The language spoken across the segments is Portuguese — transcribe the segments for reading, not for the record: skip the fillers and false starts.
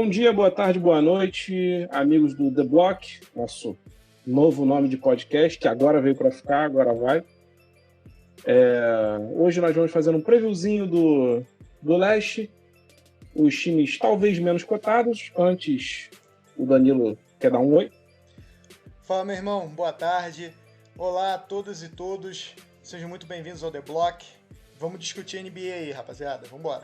Bom dia, boa tarde, boa noite, amigos do The Block, nosso novo nome de podcast, que agora veio para ficar, agora vai. Hoje nós vamos fazer um previewzinho do Leste, os times talvez menos cotados. Antes, o Danilo quer dar um oi. Fala, meu irmão, boa tarde. Olá a todas e todos, sejam muito bem-vindos ao The Block. Vamos discutir NBA aí, rapaziada, vambora.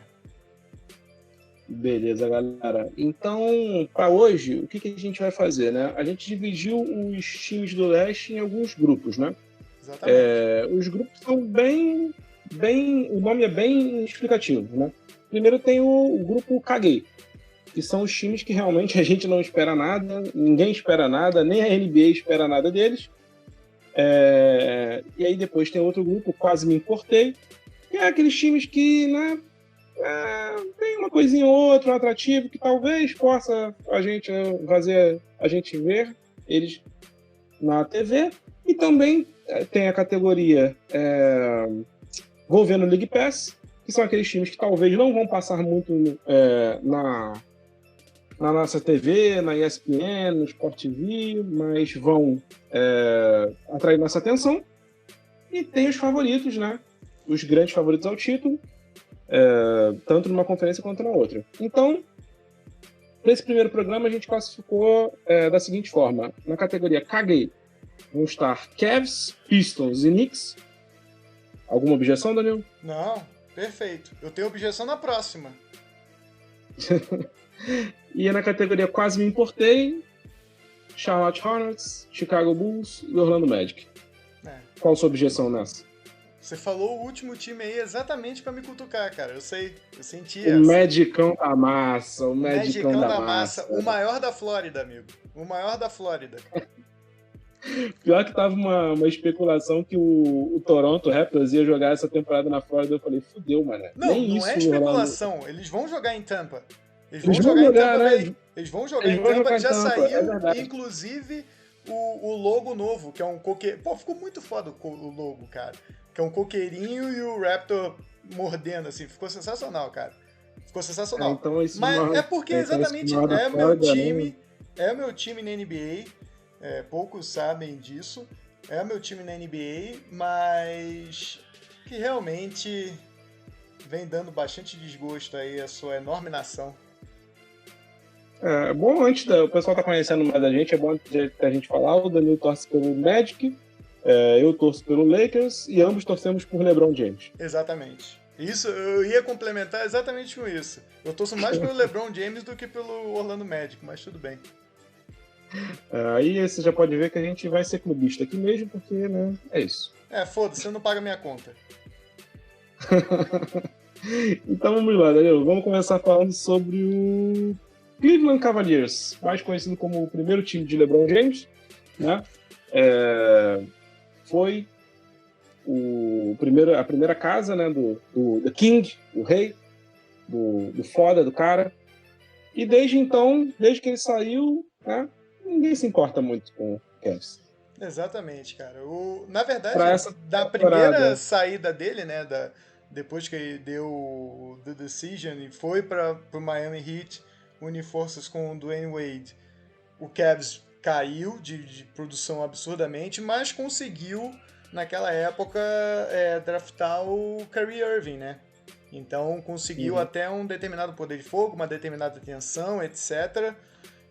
Beleza, galera. Então, para hoje, o que a gente vai fazer, né? A gente dividiu os times do Leste em alguns grupos, né? Exatamente. Os grupos são bem... O nome é bem explicativo, né? Primeiro tem o grupo Caguei, que são os times que realmente a gente não espera nada, ninguém espera nada, nem a NBA espera nada deles. E aí depois tem outro grupo, Quase Me Importei, que é aqueles times que, né, tem uma coisinha ou outra, um atrativo, que talvez possa fazer a gente ver eles na TV. E também tem a categoria Vou Ver no League Pass, que são aqueles times que talvez não vão passar muito na nossa TV, na ESPN, no Sport TV, mas vão atrair nossa atenção. E tem os favoritos, né? Os grandes favoritos ao título, tanto numa conferência quanto na outra. Então, nesse primeiro programa, a gente classificou da seguinte forma. Na categoria Caguei, vão estar Cavs, Pistons e Knicks. Alguma objeção, Danilo? Não, perfeito. Eu tenho objeção na próxima. E na categoria Quase Me Importei, Charlotte Hornets, Chicago Bulls e Orlando Magic. Qual a sua objeção nessa? Você falou o último time aí exatamente pra me cutucar, cara. Eu sei, eu senti essa. O Magicão da massa, o Magicão da massa. O maior da Flórida, amigo. O maior da Flórida. Pior que tava uma especulação que o Toronto Raptors ia jogar essa temporada na Flórida. Eu falei, fudeu, mano. Não isso, é especulação. Eles vão jogar em Tampa. Eles vão jogar em Tampa. Já saiu, inclusive, o logo novo, que é um coqueirinho. Pô, ficou muito foda o logo, cara. Que é um coqueirinho e o Raptor mordendo, assim. Ficou sensacional, cara. Ficou sensacional. Então Mas é porque exatamente é meu time. É o meu time na NBA. Poucos sabem disso. É o meu time na NBA, mas que realmente vem dando bastante desgosto aí a sua enorme nação. Bom, antes o pessoal tá conhecendo mais da gente, é bom a gente falar. O Danilo torce pelo Magic, eu torço pelo Lakers e ambos torcemos por LeBron James. Exatamente. Isso, eu ia complementar exatamente com isso. Eu torço mais pelo LeBron James do que pelo Orlando Magic, mas tudo bem. Aí você já pode ver que a gente vai ser clubista aqui mesmo, porque, né, é isso. Foda-se, você não paga minha conta. Então vamos lá, Danilo. Vamos começar falando sobre o Cleveland Cavaliers, mais conhecido como o primeiro time de LeBron James, né? Foi a primeira casa, né, do King, do rei, do foda, do cara. E desde então, desde que ele saiu, né, ninguém se importa muito com o Cavs. Exatamente, cara. Na verdade, da primeira saída dele, né, depois que ele deu o The Decision e foi para o Miami Heat unir forças com o Dwayne Wade, o Cavs caiu de produção absurdamente, mas conseguiu, naquela época, draftar o Kyrie Irving, né? Então conseguiu até um determinado poder de fogo, uma determinada tensão, etc.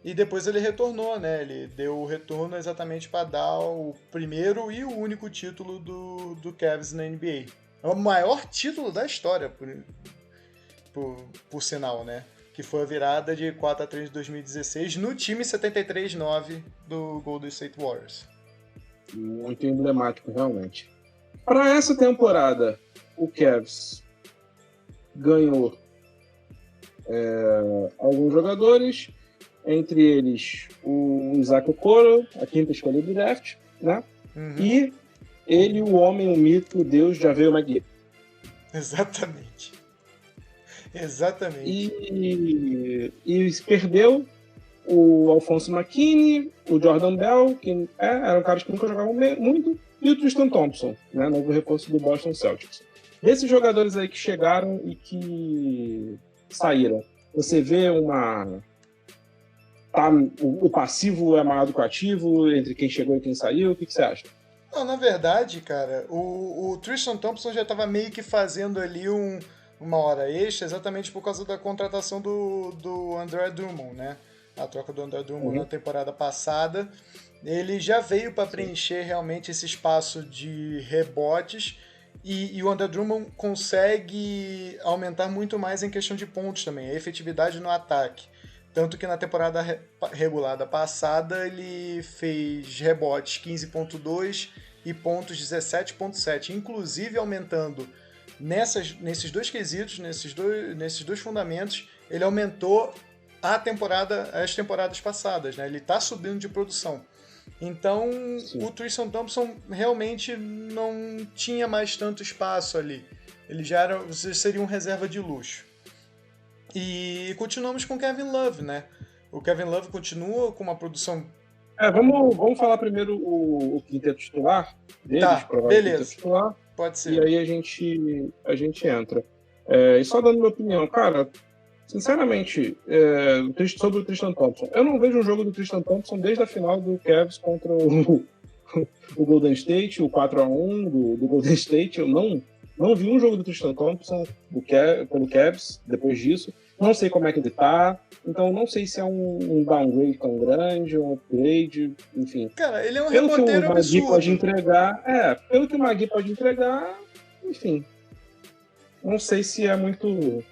E depois ele retornou, né? Ele deu o retorno exatamente para dar o primeiro e o único título do Cavs na NBA. É o maior título da história, por sinal, né? Que foi a virada de 4-3 de 2016 no time 73-9 do Golden State Warriors. Muito emblemático, realmente. Para essa temporada, o Cavs ganhou alguns jogadores, entre eles o Isaac Okoro, a quinta escolha do draft, né? E ele, o homem, o mito, o Deus, JaVale McGee. Exatamente. E perdeu o Alphonso McKinney, o Jordan Bell, que eram caras que nunca jogavam muito, e o Tristan Thompson, né, novo reforço do Boston Celtics. Desses jogadores aí que chegaram e que saíram, você vê o passivo é maior do que o ativo, entre quem chegou e quem saiu? O que você acha? Não, na verdade, cara, o Tristan Thompson já estava meio que fazendo ali uma hora extra, exatamente por causa da contratação do André Drummond, né? A troca do André Drummond na temporada passada. Ele já veio para preencher realmente esse espaço de rebotes e o André Drummond consegue aumentar muito mais em questão de pontos também, a efetividade no ataque. Tanto que na temporada regulada passada ele fez rebotes 15.2 e pontos 17.7, inclusive aumentando nesses dois quesitos, nesses dois fundamentos, ele aumentou as temporadas passadas, né? Ele está subindo de produção. Então, o Tristan Thompson realmente não tinha mais tanto espaço ali. Ele seria um reserva de luxo. E continuamos com o Kevin Love, né? O Kevin Love continua com uma produção... Vamos falar primeiro o quinteto titular deles, tá, beleza. Titular, pode ser. E aí a gente entra. E só dando minha opinião, cara, sinceramente, sobre o Tristan Thompson, eu não vejo um jogo do Tristan Thompson desde a final do Cavs contra o Golden State, o 4-1 do Golden State. Eu não vi um jogo do Tristan Thompson pelo Cavs depois disso. Não sei como é que ele tá, então não sei se é um downgrade tão grande, um upgrade, enfim. Cara, ele é um reboteiro absurdo. Pelo que o Magui pode entregar, enfim. Não sei se é muito...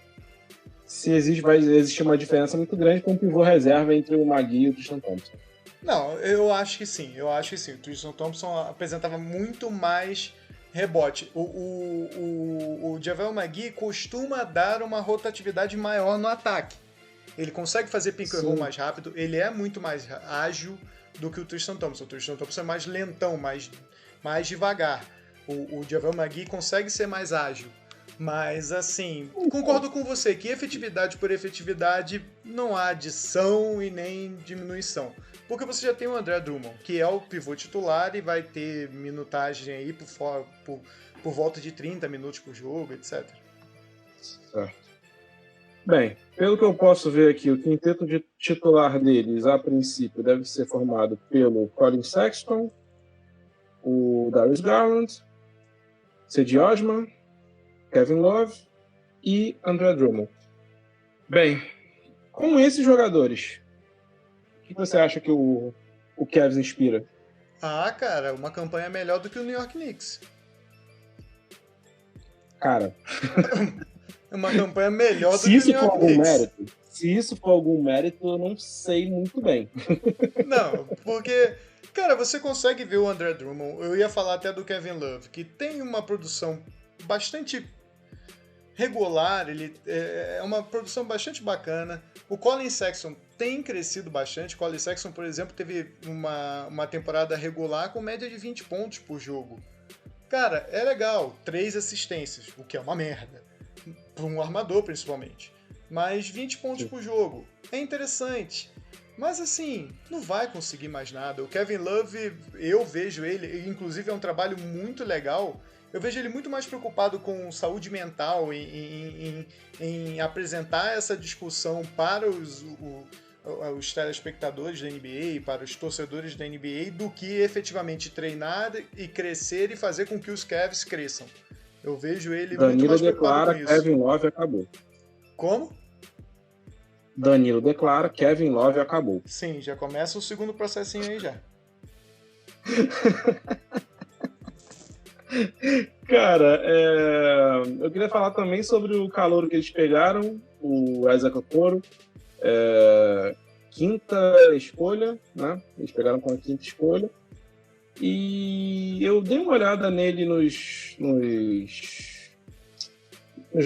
vai existir uma diferença muito grande com o pivô reserva entre o Magui e o Tristan Thompson. Não, eu acho que sim. O Tristan Thompson apresentava muito mais rebote. O Javel Magui costuma dar uma rotatividade maior no ataque. Ele consegue fazer pick and roll mais rápido, ele é muito mais ágil do que o Tristan Thompson. O Tristan Thompson é mais lentão, mais devagar. O Javel Magui consegue ser mais ágil. Mas, assim, concordo com você que efetividade por efetividade não há adição e nem diminuição. Porque você já tem o André Drummond, que é o pivô titular e vai ter minutagem aí por volta de 30 minutos por jogo, etc. Certo. Bem, pelo que eu posso ver aqui, o quinteto de titular deles, a princípio, deve ser formado pelo Colin Sexton, o Darius Garland, Cedi Osman, Kevin Love e André Drummond. Bem, com esses jogadores, o que você acha que o Cavs inspira? Ah, cara, uma campanha melhor do que o New York Knicks. Cara... uma campanha melhor do que o New York Knicks. Se isso for algum mérito, eu não sei muito bem. Não, porque... Cara, você consegue ver o André Drummond, eu ia falar até do Kevin Love, que tem uma produção bastante regular, ele é uma produção bastante bacana. O Colin Sexton tem crescido bastante. O Colin Sexton, por exemplo, teve uma temporada regular com média de 20 pontos por jogo. Cara, é legal, 3 assistências, o que é uma merda, para um armador principalmente. Mas 20 pontos por jogo é interessante. Mas assim, não vai conseguir mais nada. O Kevin Love, eu vejo ele, inclusive é um trabalho muito legal. Eu vejo ele muito mais preocupado com saúde mental, em apresentar essa discussão para os telespectadores da NBA, para os torcedores da NBA, do que efetivamente treinar e crescer e fazer com que os Cavs cresçam. Eu vejo ele muito mais preocupado com isso. Kevin Love acabou. Como? Danilo declara, Kevin Love acabou. Sim, já começa o segundo processinho aí já. Cara, eu queria falar também sobre o calouro que eles pegaram, o Isaac Okoro, quinta escolha, né? Eles pegaram com a quinta escolha. E eu dei uma olhada nele nos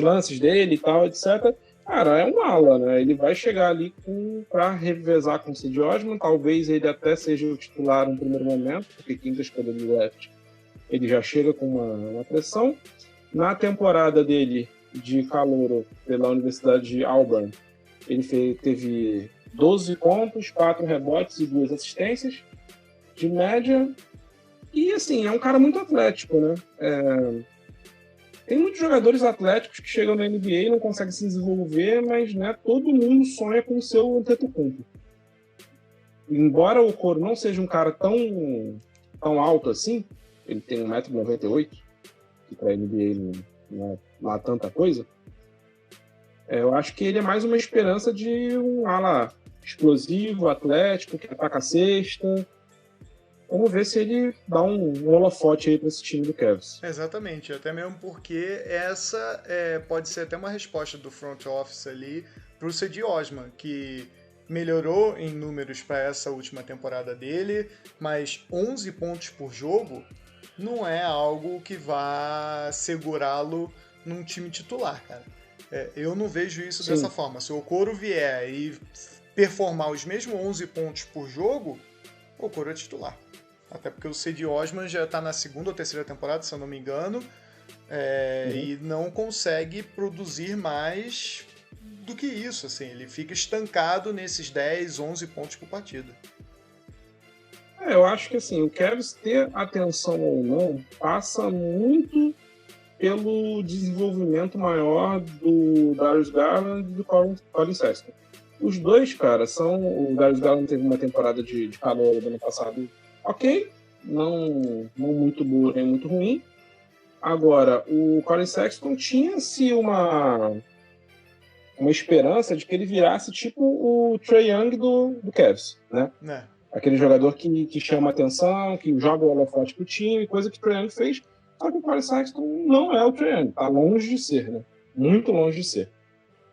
lances dele e tal, etc. Cara, é um ala, né? Ele vai chegar ali para revezar com o Cedi Osman. Talvez ele até seja o titular no primeiro momento, porque quinta escolha do draft ele já chega com uma pressão. Na temporada dele de calouro pela Universidade de Auburn, ele teve 12 pontos, 4 rebotes e 2 assistências de média. E, assim, é um cara muito atlético, né? Tem muitos jogadores atléticos que chegam na NBA e não conseguem se desenvolver, mas, né, todo mundo sonha com o seu Antetokounmpo. embora o Okoro não seja um cara tão alto assim, ele tem 1,98 m, que para NBA não é lá tanta coisa, eu acho que ele é mais uma esperança de um ala explosivo, atlético, que ataca a cesta. Vamos ver se ele dá um holofote aí para esse time do Cavs. Exatamente, até mesmo porque essa pode ser até uma resposta do front office ali para o Cedi Osman, que melhorou em números para essa última temporada dele, mas 11 pontos por jogo não é algo que vá segurá-lo num time titular, cara. Eu não vejo isso Sim. dessa forma. Se o Okoro vier e performar os mesmos 11 pontos por jogo, o Okoro é titular. Até porque o Cedi Osman já está na segunda ou terceira temporada, se eu não me engano, e não consegue produzir mais do que isso. Assim, ele fica estancado nesses 10, 11 pontos por partida. Eu acho que assim, o Cavs ter atenção ou não passa muito pelo desenvolvimento maior do Darius Garland e do Collin Sexton. Os dois, cara, o Darius Garland teve uma temporada de calor do ano passado ok, não muito boa nem muito ruim. Agora, o Collin Sexton tinha-se uma esperança de que ele virasse tipo o Trae Young do Cavs, né? Aquele jogador que chama atenção, que joga o holofote pro time, coisa que o Trae Young fez. Só que o Collin Sexton não é o Trae Young, tá longe de ser, né? Muito longe de ser.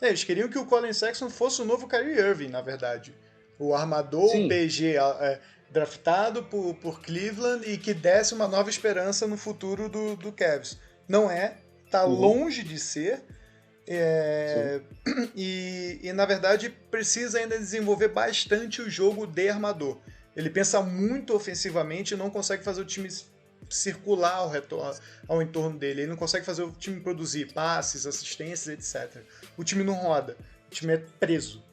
Eles queriam que o Collin Sexton fosse o novo Kyrie Irving, na verdade. O armador, Sim. o PG draftado por Cleveland e que desse uma nova esperança no futuro do Cavs. Não tá longe de ser. E na verdade precisa ainda desenvolver bastante o jogo de armador. Ele pensa muito ofensivamente e não consegue fazer o time circular ao entorno dele. Ele não consegue fazer o time produzir passes, assistências, etc. O time não roda. O time é preso.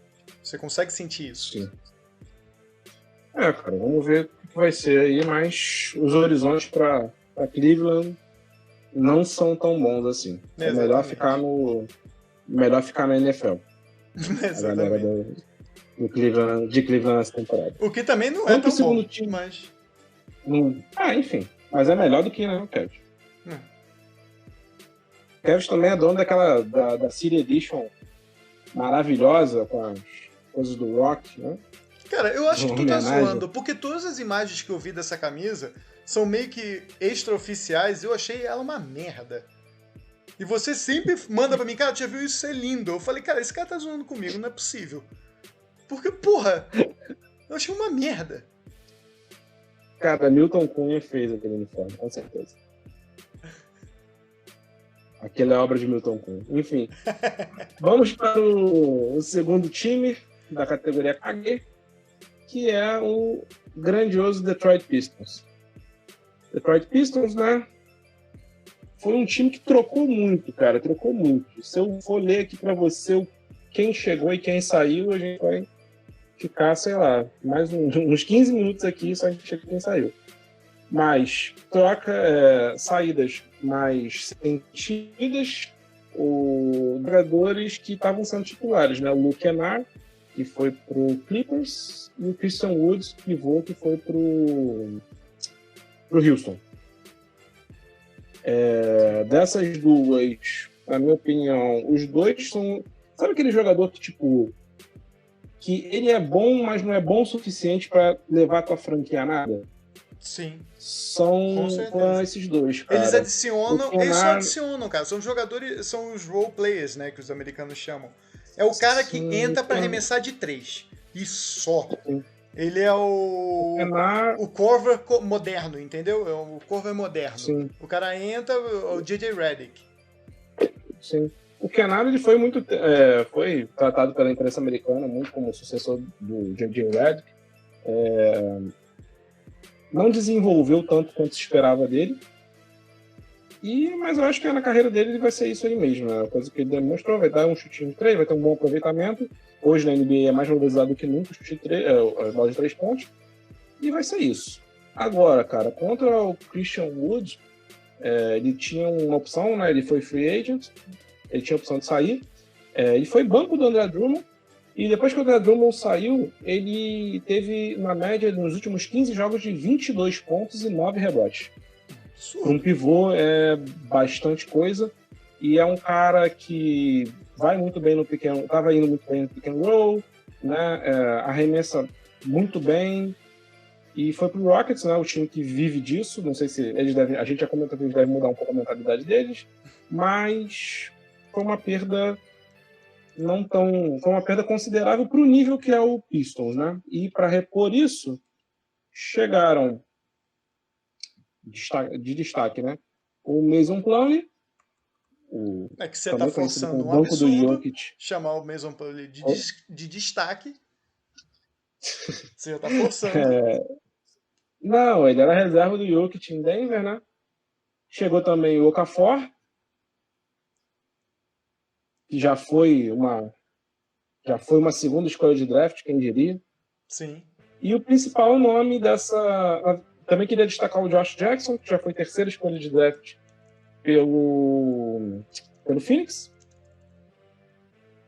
Você consegue sentir isso. Sim. Cara, vamos ver o que vai ser aí, mas os horizontes para Cleveland não são tão bons assim. É melhor ficar na NFL. Exatamente. A galera de Cleveland nessa temporada. O que também não é tão bom, time, mas... enfim. Mas é melhor do que o Cavs. O Cavs também é dono da City Edition maravilhosa, com as coisas do Rock, né? Cara, eu acho que tu tá zoando, porque todas as imagens que eu vi dessa camisa são meio que extraoficiais e eu achei ela uma merda. E você sempre manda pra mim, cara, tu já viu isso ser lindo? Eu falei, cara, esse cara tá zoando comigo, não é possível. Porque, porra, eu achei uma merda. Cara, Milton Cunha fez aquele uniforme, com certeza. Aquela é obra de Milton Cunha. Enfim, vamos para o segundo time da categoria KG, que é o grandioso Detroit Pistons. Detroit Pistons, né? Foi um time que trocou muito, cara. Trocou muito. Se eu for ler aqui para você quem chegou e quem saiu, a gente vai ficar, sei lá, mais uns 15 minutos aqui só a gente chega quem saiu. Mas troca saídas mais sentidas, os jogadores que estavam sendo titulares, né? O Luke Kennard, que foi pro Clippers, e o Christian Woods, pivô, que foi pro Houston. Dessas duas, na minha opinião, os dois são... Sabe aquele jogador que, tipo, que ele é bom, mas não é bom o suficiente para levar a tua franquia a nada? Sim. São esses dois, cara. Eles só adicionam, cara. São jogadores, são os role players, né, que os americanos chamam. É o cara que entra para arremessar de 3. E só. Sim. Ele é o Korver moderno, entendeu? É o Korver moderno. Sim. O cara entra, o J.J. Redick. Sim. O Kennard, ele foi muito... foi tratado pela imprensa americana muito como sucessor do J.J. Redick. Não desenvolveu tanto quanto se esperava dele. Mas eu acho que na carreira dele ele vai ser isso aí mesmo. Né? A coisa que ele demonstrou, vai dar um chutinho de 3, vai ter um bom aproveitamento. Hoje na NBA é mais valorizado do que nunca o chute de 3, a bola de 3 pontos. E vai ser isso. Agora, cara, contra o Christian Wood, ele tinha uma opção, né? Ele foi free agent, ele tinha a opção de sair. Ele foi banco do André Drummond E depois que o Andre Drummond saiu, ele teve, na média, nos últimos 15 jogos, de 22 pontos e 9 rebotes. Para um pivô é bastante coisa. E é um cara que vai muito bem no estava indo muito bem no pick and roll, né? Arremessa muito bem. E foi pro Rockets, né? O time que vive disso. Não sei se eles devem. A gente já comentou que eles devem mudar um pouco a mentalidade deles, mas foi uma perda não tão. Foi uma perda considerável para o nível que é o Pistons, né? E para repor isso, chegaram de destaque, né? O Mason Plumlee, é que você tá forçando um absurdo chamar o Mason Plumlee de destaque. Você já tá forçando. Não, ele era reserva do Jokic em Denver, né? Chegou também o Okafor, que já foi uma segunda escolha de draft, quem diria. Sim. E o principal nome dessa... Também queria destacar o Josh Jackson, que já foi terceira escolha de draft pelo Phoenix.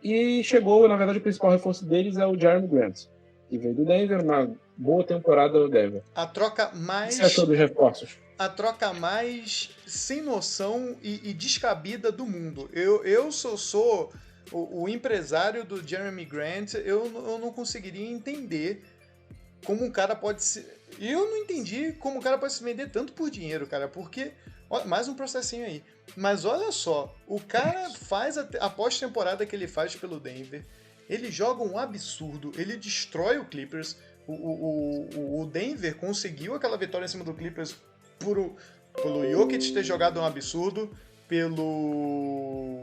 E chegou, na verdade, o principal reforço deles é o Jeremy Grant, que veio do Denver, uma boa temporada do Denver. A troca mais... O que você achou dos reforços? A troca mais sem noção e descabida do mundo. Eu sou o empresário do Jeremy Grant, eu não conseguiria entender como um cara pode se... Eu não entendi como um cara pode se vender tanto por dinheiro, cara, porque... Mais um processinho aí. Mas olha só, o cara faz a pós-temporada que ele faz pelo Denver, ele joga um absurdo, ele destrói o Clippers, o Denver conseguiu aquela vitória em cima do Clippers pelo Jokic ter jogado um absurdo, pelo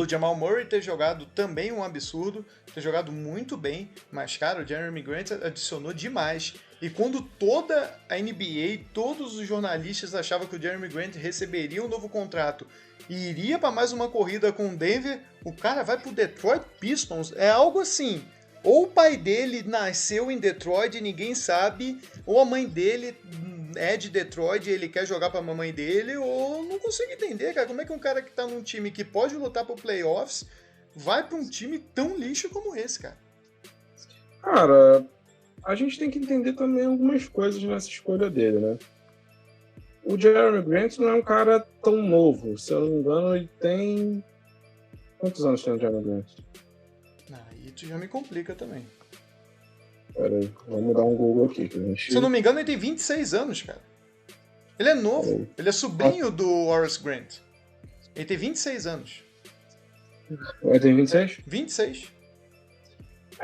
Jamal Murray ter jogado também um absurdo, ter jogado muito bem, mas, cara, o Jeremy Grant adicionou demais. E quando toda a NBA, todos os jornalistas achavam que o Jeremy Grant receberia um novo contrato e iria para mais uma corrida com o Denver, o cara vai pro Detroit Pistons. É algo assim, ou o pai dele nasceu em Detroit e ninguém sabe, ou a mãe dele é de Detroit e ele quer jogar pra mamãe dele, ou não consigo entender, cara, como é que um cara que tá num time que pode lutar pro playoffs vai pra um time tão lixo como esse, cara? Cara, a gente tem que entender também algumas coisas nessa escolha dele, né? O Jeremy Grant não é um cara tão novo, se eu não me engano, ele tem... Quantos anos tem o Jeremy Grant? Aí tu já me complica também. Peraí, vamos dar um Google aqui. Que a gente... Se eu não me engano, ele tem 26 anos, cara. Ele é novo. Ele é sobrinho do Horace Grant. Ele tem 26 anos. Ele tem 26? 26.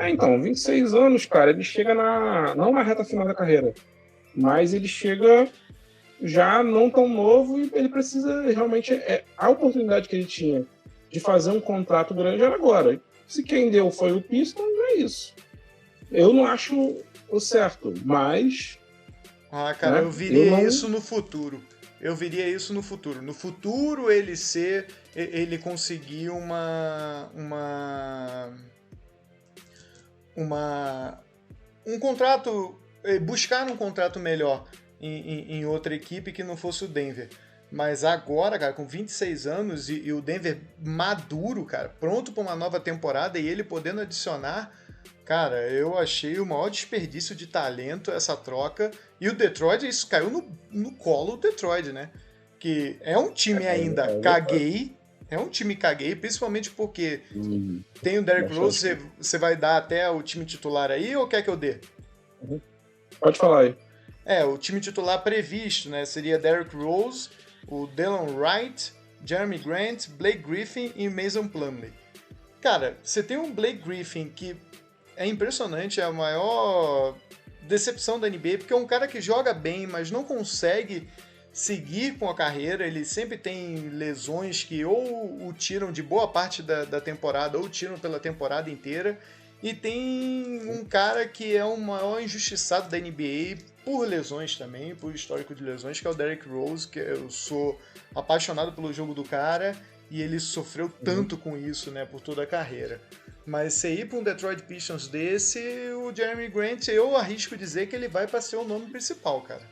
Então, 26 anos, cara, ele chega não na reta final da carreira, mas ele chega já não tão novo e ele precisa realmente... a oportunidade que ele tinha de fazer um contrato grande era agora. Se quem deu foi o Pistons, é isso. Eu não acho o certo, mas... cara, eu viria isso no futuro. Eu viria isso no futuro. No futuro ele conseguir um contrato, buscar um contrato melhor em outra equipe que não fosse o Denver. Mas agora, cara, com 26 anos e o Denver maduro, cara, pronto para uma nova temporada e ele podendo adicionar, cara, eu achei o maior desperdício de talento essa troca. E o Detroit, isso caiu no colo do Detroit, né? Que é um time ainda caguei. É um time caguei, principalmente porque tem o Derrick Rose. Você vai dar até o time titular aí ou quer que eu dê? Pode falar aí. O time titular previsto, né? Seria Derrick Rose, o Delon Wright, Jeremy Grant, Blake Griffin e Mason Plumlee. Cara, você tem um Blake Griffin que é impressionante, é a maior decepção da NBA, porque é um cara que joga bem, mas não consegue seguir com a carreira, ele sempre tem lesões que ou o tiram de boa parte da temporada ou tiram pela temporada inteira, e tem um cara que é o maior injustiçado da NBA por lesões também, por histórico de lesões, que é o Derrick Rose, que eu sou apaixonado pelo jogo do cara, e ele sofreu tanto com isso, né, por toda a carreira. Mas se ir para um Detroit Pistons desse, o Jeremy Grant, eu arrisco dizer que ele vai para ser o nome principal, cara.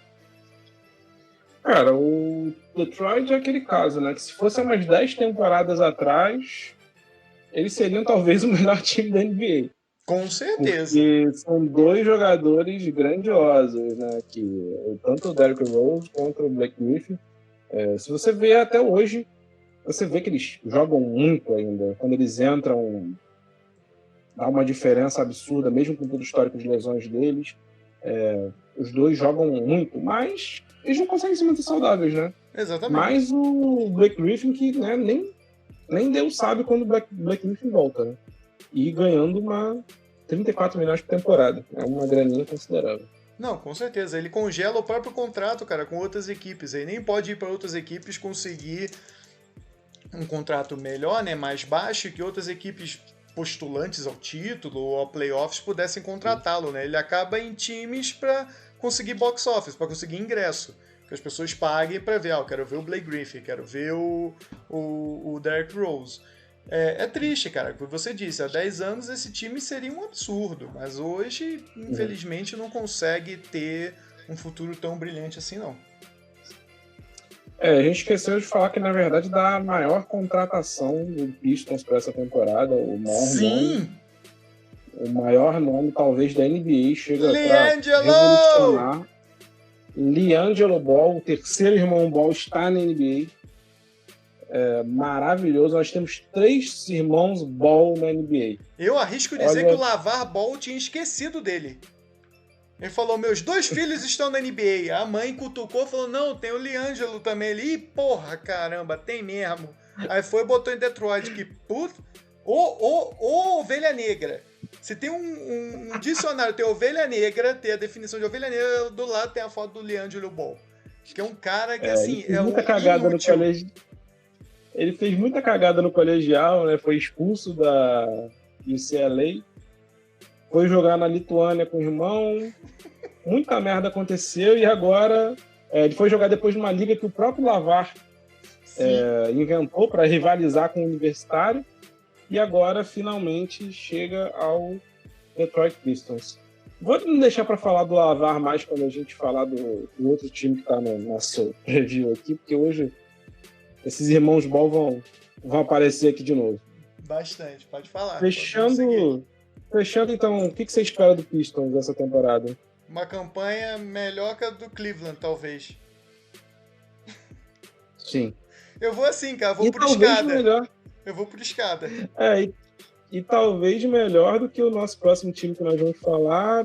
Cara, o Detroit é aquele caso, né? Que se fosse umas 10 temporadas atrás, eles seriam talvez o melhor time da NBA. Com certeza. Porque são dois jogadores grandiosos, né? Tanto o Derrick Rose quanto o Blake Griffin. Se você vê até hoje, você vê que eles jogam muito ainda. Quando eles entram, dá uma diferença absurda, mesmo com todo o histórico de lesões deles. Os dois jogam muito, mas eles não conseguem se manter saudáveis, né? Exatamente. Mas o Blake Griffin, que né, nem Deus sabe quando o Blake Griffin volta, né? E ganhando 34 milhões por temporada. É uma graninha considerável. Não, com certeza. Ele congela o próprio contrato, cara, com outras equipes. Ele nem pode ir para outras equipes conseguir um contrato melhor, né, mais baixo, que outras equipes postulantes ao título ou ao playoffs pudessem contratá-lo, né? Ele acaba em times para conseguir box office, para conseguir ingresso. Que as pessoas paguem para ver, eu quero ver o Blake Griffin, quero ver o Derrick Rose. É triste, cara, como você disse, há 10 anos esse time seria um absurdo, mas hoje, infelizmente, não consegue ter um futuro tão brilhante assim, não. A gente esqueceu de falar que, na verdade, da maior contratação do Pistons para essa temporada, o maior nome, talvez, da NBA, chega para revolucionar. LiAngelo Ball, o terceiro irmão Ball, está na NBA. Maravilhoso. Nós temos 3 irmãos Ball na NBA. Eu arrisco dizer que o LaVar Ball tinha esquecido dele. Ele falou, meus 2 filhos estão na NBA. A mãe cutucou e falou, não, tem o LiAngelo também. Ele, porra, caramba, tem mesmo. Aí foi e botou em Detroit, que puta... Ô ovelha negra. Se tem um dicionário, tem ovelha negra, tem a definição de ovelha negra, do lado tem a foto do LiAngelo Ball. Que é um cara que, assim, muita cagada no colégio. Ele fez muita cagada no colegial, né? Foi expulso da UCLA. Foi jogar na Lituânia com o irmão. Muita merda aconteceu e agora ele foi jogar depois numa liga que o próprio LaVar inventou para rivalizar com o Universitário. E agora, finalmente, chega ao Detroit Pistons. Vou não deixar para falar do LaVar mais quando a gente falar do outro time que está no nosso review aqui, porque hoje esses irmãos Ball vão aparecer aqui de novo. Bastante, pode falar. Fechando então, o que você espera do Pistons dessa temporada? Uma campanha melhor que a do Cleveland, talvez. Sim. Eu vou assim, cara, vou por escada. Melhor. Eu vou por escada. E talvez melhor do que o nosso próximo time que nós vamos falar,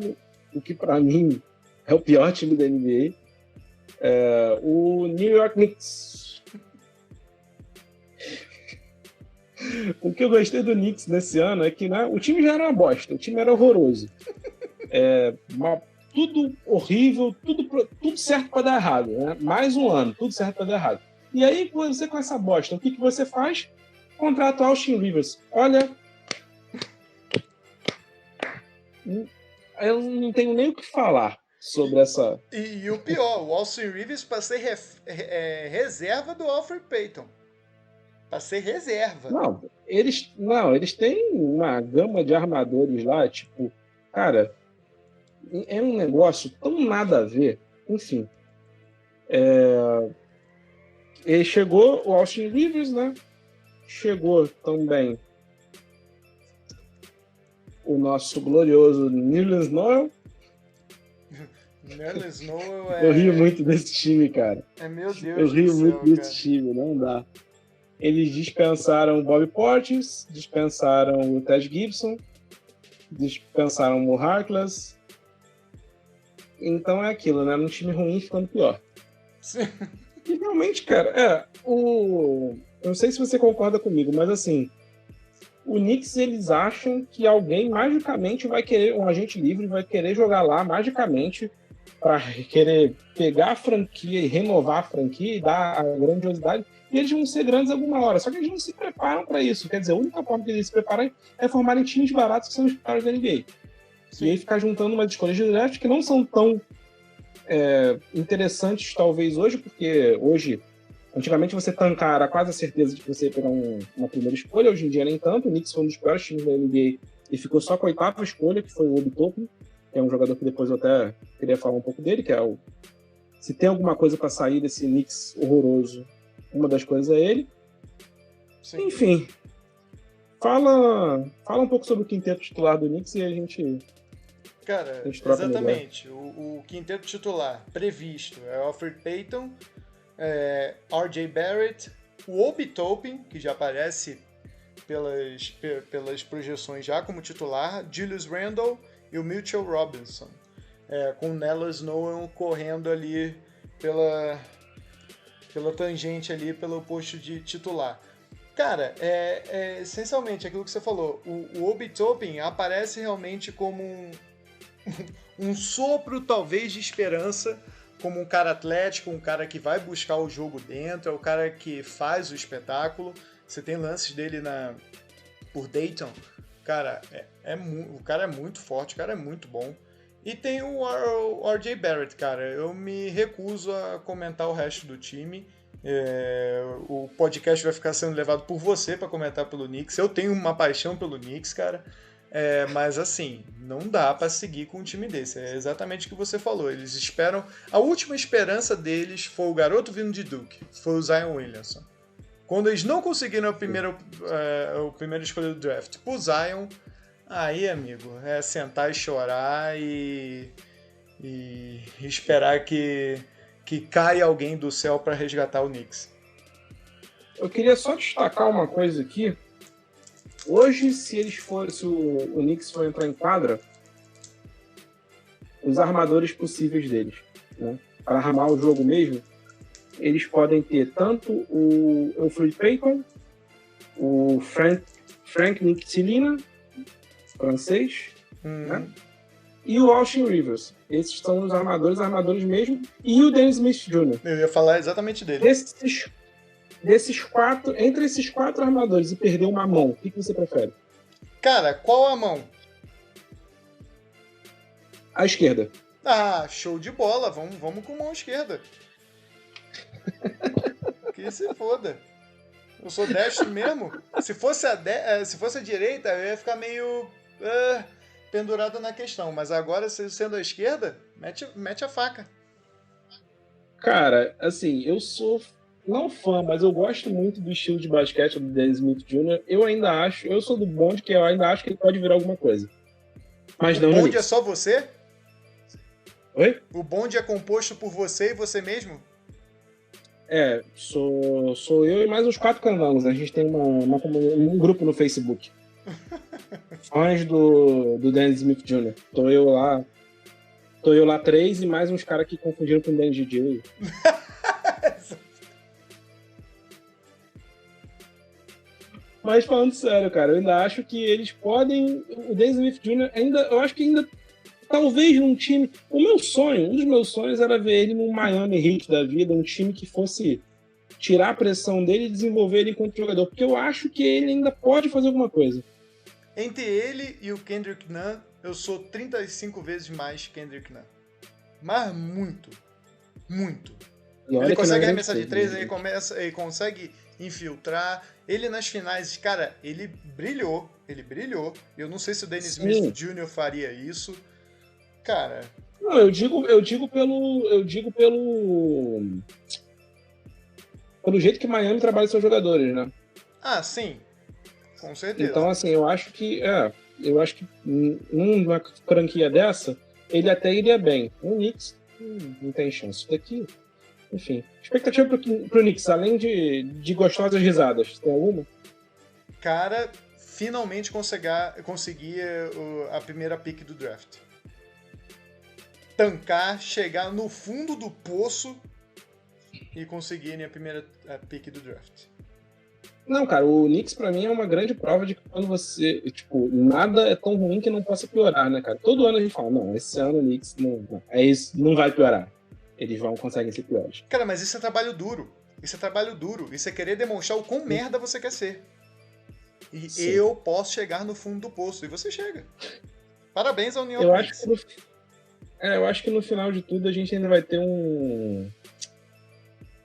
o que para mim é o pior time da NBA, o New York Knicks. O que eu gostei do Knicks nesse ano é que o time já era uma bosta, o time era horroroso. Tudo horrível, tudo certo para dar errado. Né? Mais um ano, tudo certo para dar errado. E aí, você com essa bosta, o que você faz? Contrata o Austin Rivers. Olha, eu não tenho nem o que falar sobre essa... E o pior, o Austin Rivers para ser reserva do Alfred Payton. Para ser reserva. Eles têm uma gama de armadores lá, tipo, cara, é um negócio tão nada a ver. Enfim. Chegou o Austin Rivers, né? Chegou também o nosso glorioso Nerlens Noel. Nerlens Noel Eu rio muito desse time, cara. Meu Deus Eu rio muito desse time, não dá. Eles dispensaram o Bobby Portis, dispensaram o Taj Gibson, dispensaram o Mo Harkless. Então é aquilo, né? Um time ruim ficando pior. Sim. E realmente, cara, eu não sei se você concorda comigo, mas assim, o Knicks, eles acham que alguém magicamente vai querer, um agente livre vai querer jogar lá magicamente para querer pegar a franquia e renovar a franquia e dar a grandiosidade, e eles vão ser grandes alguma hora, só que eles não se preparam para isso. Quer dizer, a única forma que eles se preparam é formarem times baratos que são os caras da NBA. Sim. E aí ficar juntando umas escolhas de draft que não são tão interessantes talvez hoje, porque hoje, antigamente você tancar era quase a certeza de que você ia pegar uma primeira escolha, hoje em dia nem tanto. O Knicks foi um dos piores times da NBA e ficou só com a 8ª escolha, que foi o Obi Toppin, que é um jogador que depois eu até queria falar um pouco dele, que é se tem alguma coisa para sair desse Knicks horroroso, uma das coisas é ele. Sim. Enfim, Fala um pouco sobre o quinteto titular do Knicks e a gente... Cara, exatamente. O quinteto titular previsto é Elfrid Payton, R.J. Barrett, o Obi Toppin, que já aparece pelas projeções já como titular, Julius Randle e o Mitchell Robinson, com o Nellis Noel correndo ali pela tangente ali, pelo posto de titular. Cara, essencialmente aquilo que você falou, o Obi Toppin aparece realmente como um sopro, talvez, de esperança, como um cara atlético, um cara que vai buscar o jogo dentro, é o cara que faz o espetáculo. Você tem lances dele por Dayton. Cara, o cara é muito forte, o cara é muito bom. E tem o R.J. Barrett, cara. Eu me recuso a comentar o resto do time. O podcast vai ficar sendo levado por você para comentar pelo Knicks. Eu tenho uma paixão pelo Knicks, cara. Mas assim, não dá para seguir com um time desse. É exatamente o que você falou. Eles esperam. A última esperança deles foi o garoto vindo de Duke, foi o Zion Williamson. Quando eles não conseguiram o primeiro escolha do draft pro Zion, aí, amigo, é sentar e chorar e esperar que caia alguém do céu para resgatar o Knicks. Eu queria só destacar uma coisa aqui. Hoje, se o Knicks for entrar em quadra, os armadores possíveis deles, né, para armar o jogo mesmo, eles podem ter tanto o Elfrid Payton, o Frank Ntilikina, francês, né, e o Austin Rivers. Esses são os armadores mesmo, e o Dennis Smith Jr. Eu ia falar exatamente dele. Entre esses quatro armadores e perder uma mão, o que você prefere? Cara, qual a mão? A esquerda. Ah, show de bola. Vamos com mão esquerda. Que se foda. Eu sou destro mesmo. Se fosse a direita, eu ia ficar meio pendurado na questão. Mas agora, sendo a esquerda, mete a faca. Cara, assim, eu sou não fã, mas eu gosto muito do estilo de basquete do Dennis Smith Jr. Eu sou do bonde que eu ainda acho que ele pode virar alguma coisa. Mas o bonde é só você? Oi? O bonde é composto por você e você mesmo? Sou eu e mais uns 4 candangos. A gente tem um grupo no Facebook. Fãs do Dennis Smith Jr. Tô eu lá 3 e mais uns caras que confundiram com o Dennis DJ. Mas falando sério, cara, eu ainda acho que eles podem... O Dennis Smith Jr. eu acho que ainda talvez num time... um dos meus sonhos era ver ele num Miami Heat da vida, um time que fosse tirar a pressão dele e desenvolver ele enquanto jogador, porque eu acho que ele ainda pode fazer alguma coisa. Entre ele e o Kendrick Nunn, eu sou 35 vezes mais Kendrick Nunn. Mas muito. Muito. Ele consegue arremessar de 3, ele consegue infiltrar. Ele nas finais, cara, ele brilhou. Eu não sei se o Dennis Smith Jr. faria isso. Cara... Não, eu digo pelo jeito que Miami trabalha seus jogadores, né? Ah, sim. Com certeza. Então, assim, eu acho que numa franquia dessa, ele até iria bem. O Knicks não tem chance. Isso daqui, enfim. Expectativa pro Knicks, além de gostosas risadas, tem alguma? Cara, finalmente conseguir a primeira pick do draft. Tancar, chegar no fundo do poço e conseguirem a primeira pick do draft. Não, cara, o Knicks pra mim é uma grande prova de que quando você, nada é tão ruim que não possa piorar, né, cara? Todo ano a gente fala, não, esse ano o Knicks não vai piorar. Eles conseguem ser piores. Cara, mas isso é trabalho duro. Isso é querer demonstrar o quão merda você quer ser. E sim, eu posso chegar no fundo do poço. E você chega. Parabéns à União Knicks. Eu acho que no final de tudo a gente ainda vai ter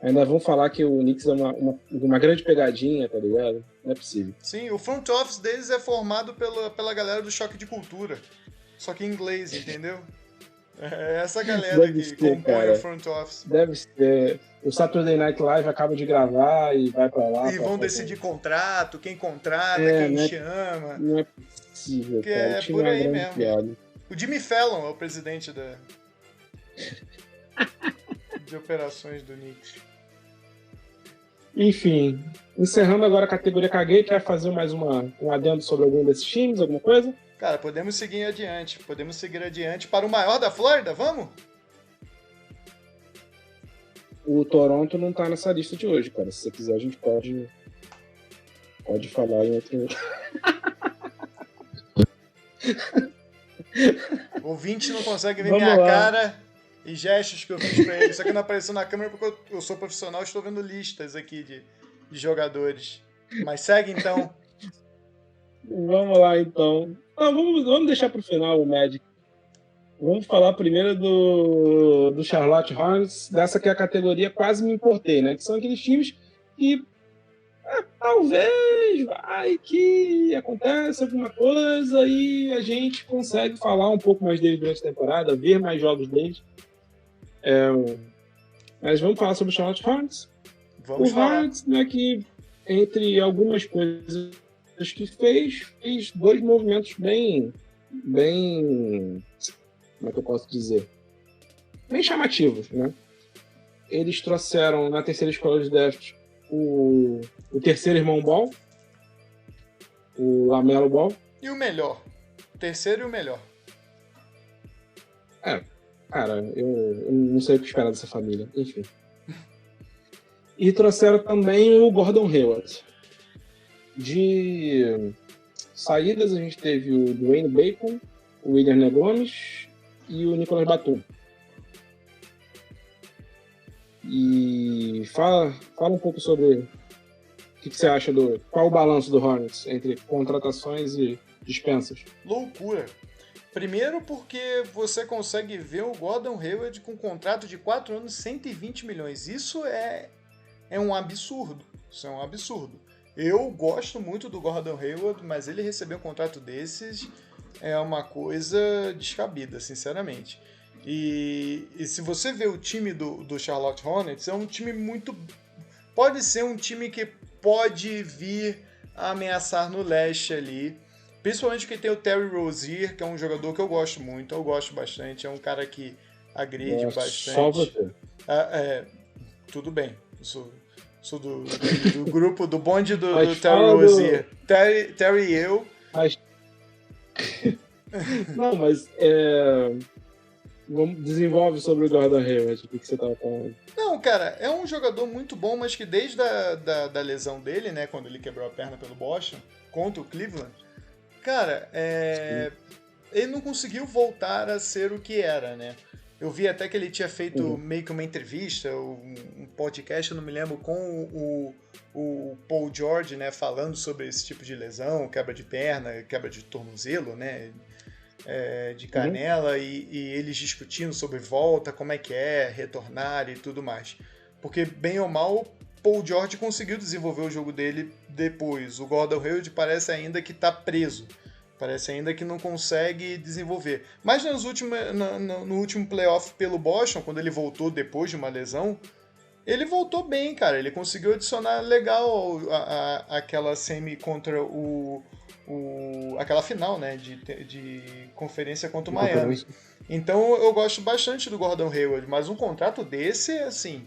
ainda vão falar que o Knicks é uma grande pegadinha, tá ligado? Não é possível. Sim, o front office deles é formado pela galera do Choque de Cultura. Só que em inglês, entendeu? É essa galera que compõe o front office. Deve ser. O Saturday Night Live acaba de gravar e vai pra lá. E vão decidir contrato, quem contrata, quem chama. Não é possível, cara. É por aí mesmo. Piada. O Jimmy Fallon é o presidente de operações do Knicks. Enfim, encerrando agora a categoria Caguei, quer fazer mais um adendo sobre algum desses times, alguma coisa? Cara, podemos seguir adiante. Para o maior da Flórida, vamos? O Toronto não tá nessa lista de hoje, cara. Se você quiser, a gente pode falar em outro... O ouvinte não consegue ver minha cara e gestos que eu fiz pra ele. Isso aqui não apareceu na câmera porque eu sou profissional e estou vendo listas aqui de jogadores. Mas segue então. Vamos lá então. Vamos deixar pro final o Magic. Vamos falar primeiro do Charlotte Hornets, dessa que é a categoria quase me importei, né? Que são aqueles times que talvez vai que acontece alguma coisa e a gente consegue falar um pouco mais deles durante a temporada, ver mais jogos deles. Mas vamos falar sobre o Charlotte Hornets. O Hornets, né, que entre algumas coisas que fez 2 movimentos bem, como é que eu posso dizer? Bem chamativos, né? Eles trouxeram na terceira escola de draft o terceiro irmão Ball, o Lamelo Ball. E o melhor. O terceiro e o melhor. Cara, eu não sei o que esperar dessa família. Enfim. E trouxeram também o Gordon Hayward. De saídas, a gente teve o Dwayne Bacon, o William Gomes e o Nicolas Batum. E fala um pouco sobre o que você acha qual o balanço do Hornets entre contratações e dispensas. Loucura. Primeiro porque você consegue ver o Gordon Hayward com um contrato de 4 anos, 120 milhões. Isso é um absurdo. Isso é um absurdo. Eu gosto muito do Gordon Hayward, mas ele receber um contrato desses é uma coisa descabida, sinceramente. E se você vê o time do Charlotte Hornets, é um time muito... Pode ser um time que pode vir a ameaçar no leste ali. Principalmente porque tem o Terry Rozier, que é um jogador que eu gosto muito, eu gosto bastante. É um cara que agride bastante. Só você. Tudo bem. Sou do grupo, do bonde do Terry Rozier. Terry e eu. Não, mas desenvolve sobre o Gordon Hayward, o que você estava falando. Não, cara, é um jogador muito bom, mas que desde da lesão dele, né, quando ele quebrou a perna pelo Boston, contra o Cleveland, cara, ele não conseguiu voltar a ser o que era, né? Eu vi até que ele tinha feito meio que uma entrevista, um podcast, eu não me lembro, com o Paul George, né, falando sobre esse tipo de lesão, quebra de perna, quebra de tornozelo, né, de canela, e eles discutindo sobre volta, como é que retornar e tudo mais. Porque, bem ou mal, Paul George conseguiu desenvolver o jogo dele depois. O Gordon Hayward parece ainda que está preso. Parece ainda que não consegue desenvolver. Mas no último playoff pelo Boston, quando ele voltou depois de uma lesão, ele voltou bem, cara. Ele conseguiu adicionar legal aquela semi contra aquela final, né, de conferência contra o Miami. Então eu gosto bastante do Gordon Hayward, mas um contrato desse, assim,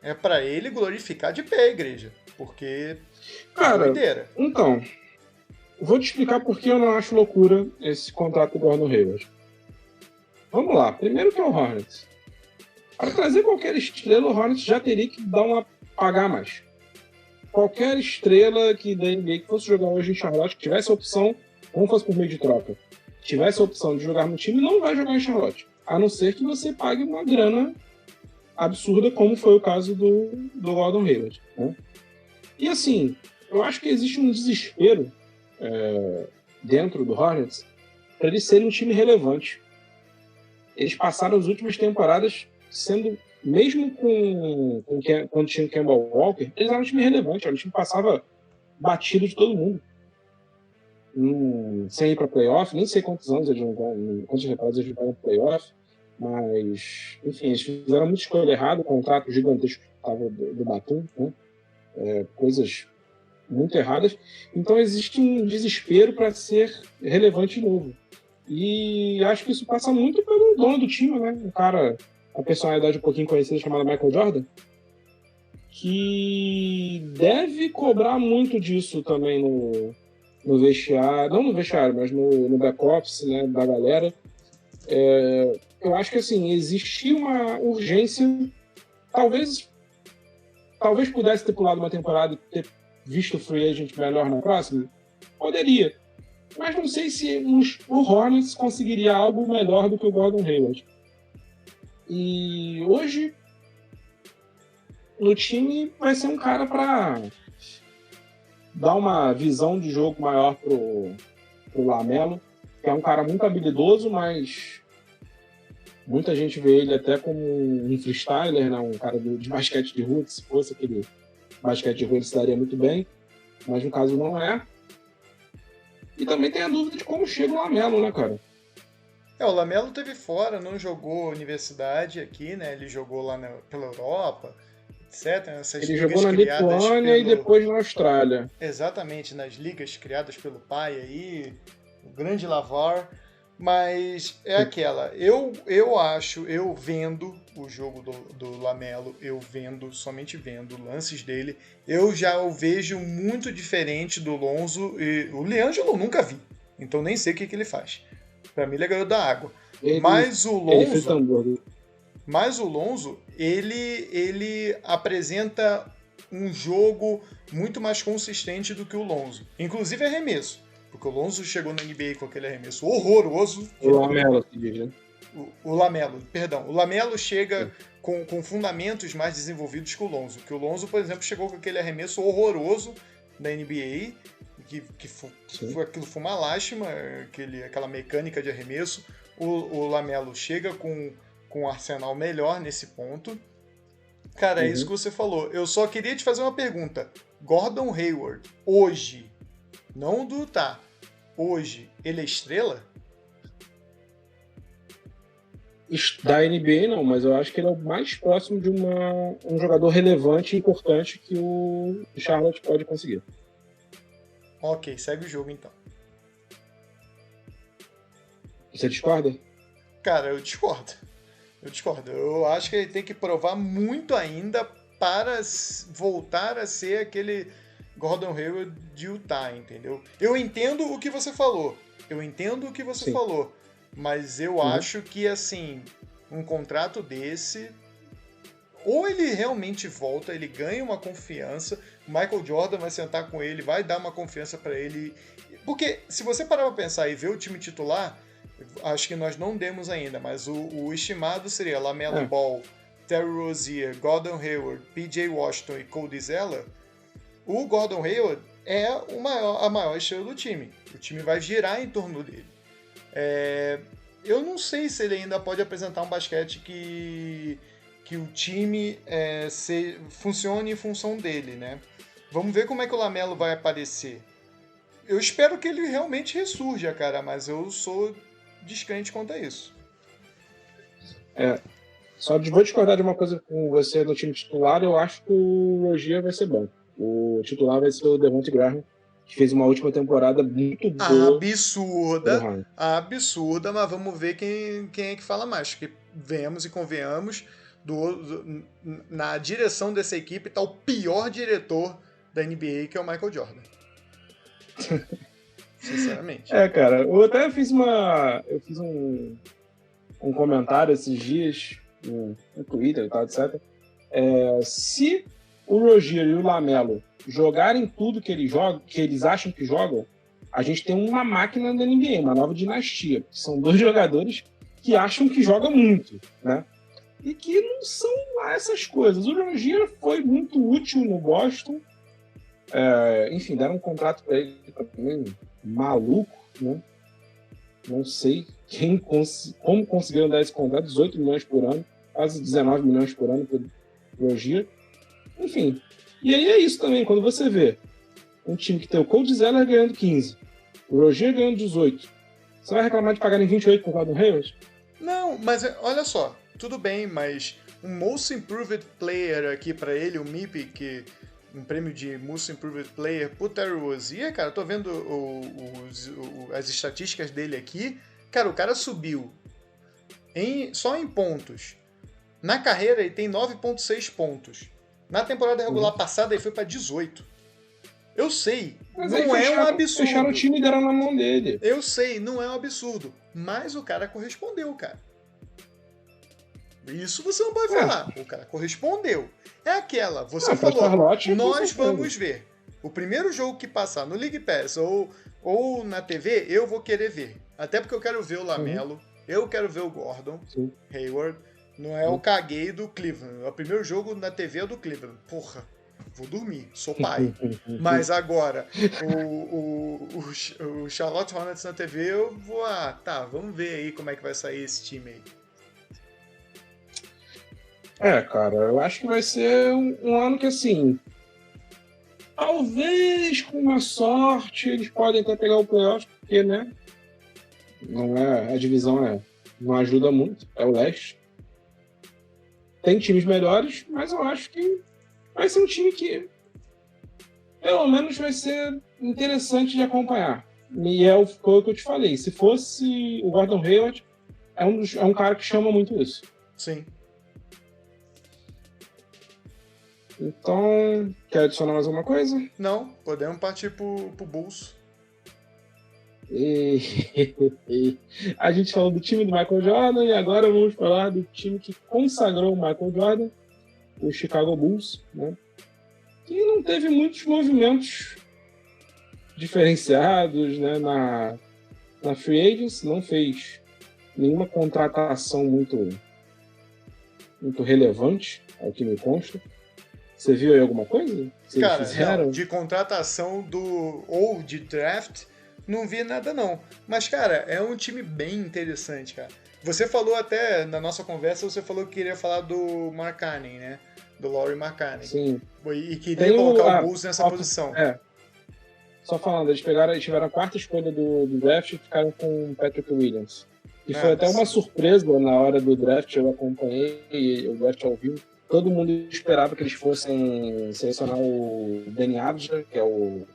é pra ele glorificar de pé a igreja, porque cara, doideira. Então, vou te explicar por que eu não acho loucura esse contrato do Gordon Hayward. Vamos lá, primeiro que é o Hornets. Para trazer qualquer estrela, o Hornets já teria que pagar mais. Qualquer estrela que da NBA que fosse jogar hoje em Charlotte, que tivesse a opção, não fosse por meio de troca, tivesse a opção de jogar no time, não vai jogar em Charlotte. A não ser que você pague uma grana absurda, como foi o caso do Gordon Hayward, né? E assim, eu acho que existe um desespero dentro do Hornets para eles serem um time relevante. Eles passaram as últimas temporadas sendo, mesmo quando tinha o Kemba Walker, eles eram um time relevante, era um time que passava batido de todo mundo. Sem ir para playoff, nem sei quantos anos quantas temporadas eles jogaram playoff, Mas, enfim, eles fizeram muita escolha errada, o contrato gigantesco que estava do Batum, né? Coisas muito erradas. Então existe um desespero para ser relevante de novo. E acho que isso passa muito pelo dono do time, né? Um cara, uma personalidade um pouquinho conhecida chamada Michael Jordan, que deve cobrar muito disso também no vestiário, não no vestiário, mas no back-office, né, da galera. Eu acho que assim, existia uma urgência, talvez pudesse ter pulado uma temporada e ter visto o free agent melhor na próxima, poderia. Mas não sei se o Hornets conseguiria algo melhor do que o Gordon Hayward. E hoje, no time, vai ser um cara para dar uma visão de jogo maior pro LaMelo, que é um cara muito habilidoso, mas muita gente vê ele até como um freestyler, né? Um cara de basquete de rua, que se fosse aquele basquete de rua ele se daria muito bem, mas no caso não é. E também tem a dúvida de como chega o LaMelo, né, cara? O LaMelo teve fora, não jogou universidade aqui, né? Ele jogou lá pela Europa, etc. Ele jogou na Lituânia e depois na Austrália. Exatamente, nas ligas criadas pelo pai aí, o grande LaVar. Mas é aquela, eu acho, eu vendo o jogo do LaMelo, somente vendo lances dele, eu já o vejo muito diferente do Lonzo. E o LiAngelo eu nunca vi, então nem sei o que ele faz. Pra mim ele é garoto da água. Mas o Lonzo, ele apresenta um jogo muito mais consistente do que o Lonzo. Inclusive arremesso. Porque o Lonzo chegou na NBA com aquele arremesso horroroso. O LaMelo, né? O LaMelo chega com fundamentos mais desenvolvidos que o Lonzo. Que o Lonzo, por exemplo, chegou com aquele arremesso horroroso da NBA, que aquilo foi uma lástima, aquela mecânica de arremesso. O LaMelo chega com um arsenal melhor nesse ponto. Cara, é isso que você falou. Eu só queria te fazer uma pergunta. Gordon Hayward, hoje, não do Utah, hoje, ele é estrela? Da NBA não, mas eu acho que ele é o mais próximo de um jogador relevante e importante que o Charlotte pode conseguir. Ok, segue o jogo então. Você discorda? Cara, eu discordo. Eu acho que ele tem que provar muito ainda para voltar a ser aquele Gordon Hayward de Utah, entendeu? Eu entendo o que você falou. Mas eu acho que, assim, um contrato desse, ou ele realmente volta, ele ganha uma confiança, o Michael Jordan vai sentar com ele, vai dar uma confiança para ele. Porque, se você parar pra pensar e ver o time titular, acho que nós não demos ainda, mas o estimado seria LaMelo Ball, Terry Rozier, Gordon Hayward, P.J. Washington e Cody Zeller. O Gordon Hayward é a maior estrela do time. O time vai girar em torno dele. Eu não sei se ele ainda pode apresentar um basquete que o time funcione em função dele, né? Vamos ver como é que o LaMelo vai aparecer. Eu espero que ele realmente ressurja, cara, mas eu sou descrente quanto a isso. Só vou discordar de uma coisa com você no time titular. Eu acho que o Rozier vai ser bom. O titular vai ser o Devonte Graham, que fez uma última temporada muito boa. Absurda, mas vamos ver quem é que fala mais. Porque venhamos e convenhamos, na direção dessa equipe está o pior diretor da NBA, que é o Michael Jordan. Sinceramente. Cara, eu até fiz um comentário esses dias no Twitter e tal, etc. Se o Rozier e o LaMelo jogarem tudo que eles acham que jogam, a gente tem uma máquina da NBA, uma nova dinastia. São dois jogadores que acham que jogam muito, né? E que não são lá essas coisas. O Rozier foi muito útil no Boston. Enfim, deram um contrato para ele também maluco, né? Não sei como conseguiram dar esse contrato, 18 milhões por ano, quase 19 milhões por ano por Rozier. Enfim, e aí é isso também, quando você vê um time que tem o Cody Zeller ganhando 15, o Rozier ganhando 18, você vai reclamar de pagarem 28 por Gordon Hayward? Não, mas olha só, tudo bem, mas um Most Improved Player aqui pra ele, o MIP, que um prêmio de Most Improved Player pro Terry Rozier, cara, eu tô vendo as estatísticas dele aqui, cara, o cara subiu só em pontos. Na carreira ele tem 9,6 pontos. Na temporada regular passada ele foi pra 18. Eu sei, mas não é um absurdo. Fecharam o time e deram na mão dele. Eu sei, não é um absurdo. Mas o cara correspondeu, cara. Isso você não pode falar. O cara correspondeu. É aquela, você falou, Charlotte, nós vamos ver. O primeiro jogo que passar no League Pass ou na TV, eu vou querer ver. Até porque eu quero ver o Lamelo, eu quero ver o Gordon, Hayward. Não é o caguei do Cleveland. O primeiro jogo na TV é do Cleveland. Porra, vou dormir, sou pai. Mas agora, o Charlotte Hornets na TV, eu vou... tá, vamos ver aí como é que vai sair esse time aí. Cara, eu acho que vai ser um ano que, assim, talvez com uma sorte eles podem até pegar o playoff, porque, né, não é, a divisão não ajuda muito, é o leste. Tem times melhores, mas eu acho que vai ser um time que, pelo menos, vai ser interessante de acompanhar. E foi o que eu te falei. Se fosse o Gordon Hayward, é um cara que chama muito isso. Sim. Então, quer adicionar mais alguma coisa? Não, podemos partir pro Bulls. A gente falou do time do Michael Jordan e agora vamos falar do time que consagrou o Michael Jordan, o Chicago Bulls, né? Que não teve muitos movimentos diferenciados, né, na Free Agents, não fez nenhuma contratação muito relevante, ao que me consta. Você viu aí alguma coisa? Cara, não, de contratação ou de draft, não vi nada não. Mas, cara, é um time bem interessante, cara. Você falou até, na nossa conversa, você falou que queria falar do Markkanen, né? Do Lauri Markkanen. Sim. E queria colocar o Bulls nessa posição. Só falando, eles tiveram a quarta escolha do draft e ficaram com o Patrick Williams. E foi até uma surpresa na hora do draft, eu acompanhei o draft ao vivo. Todo mundo esperava que eles fossem selecionar o Deni Avdija, que é o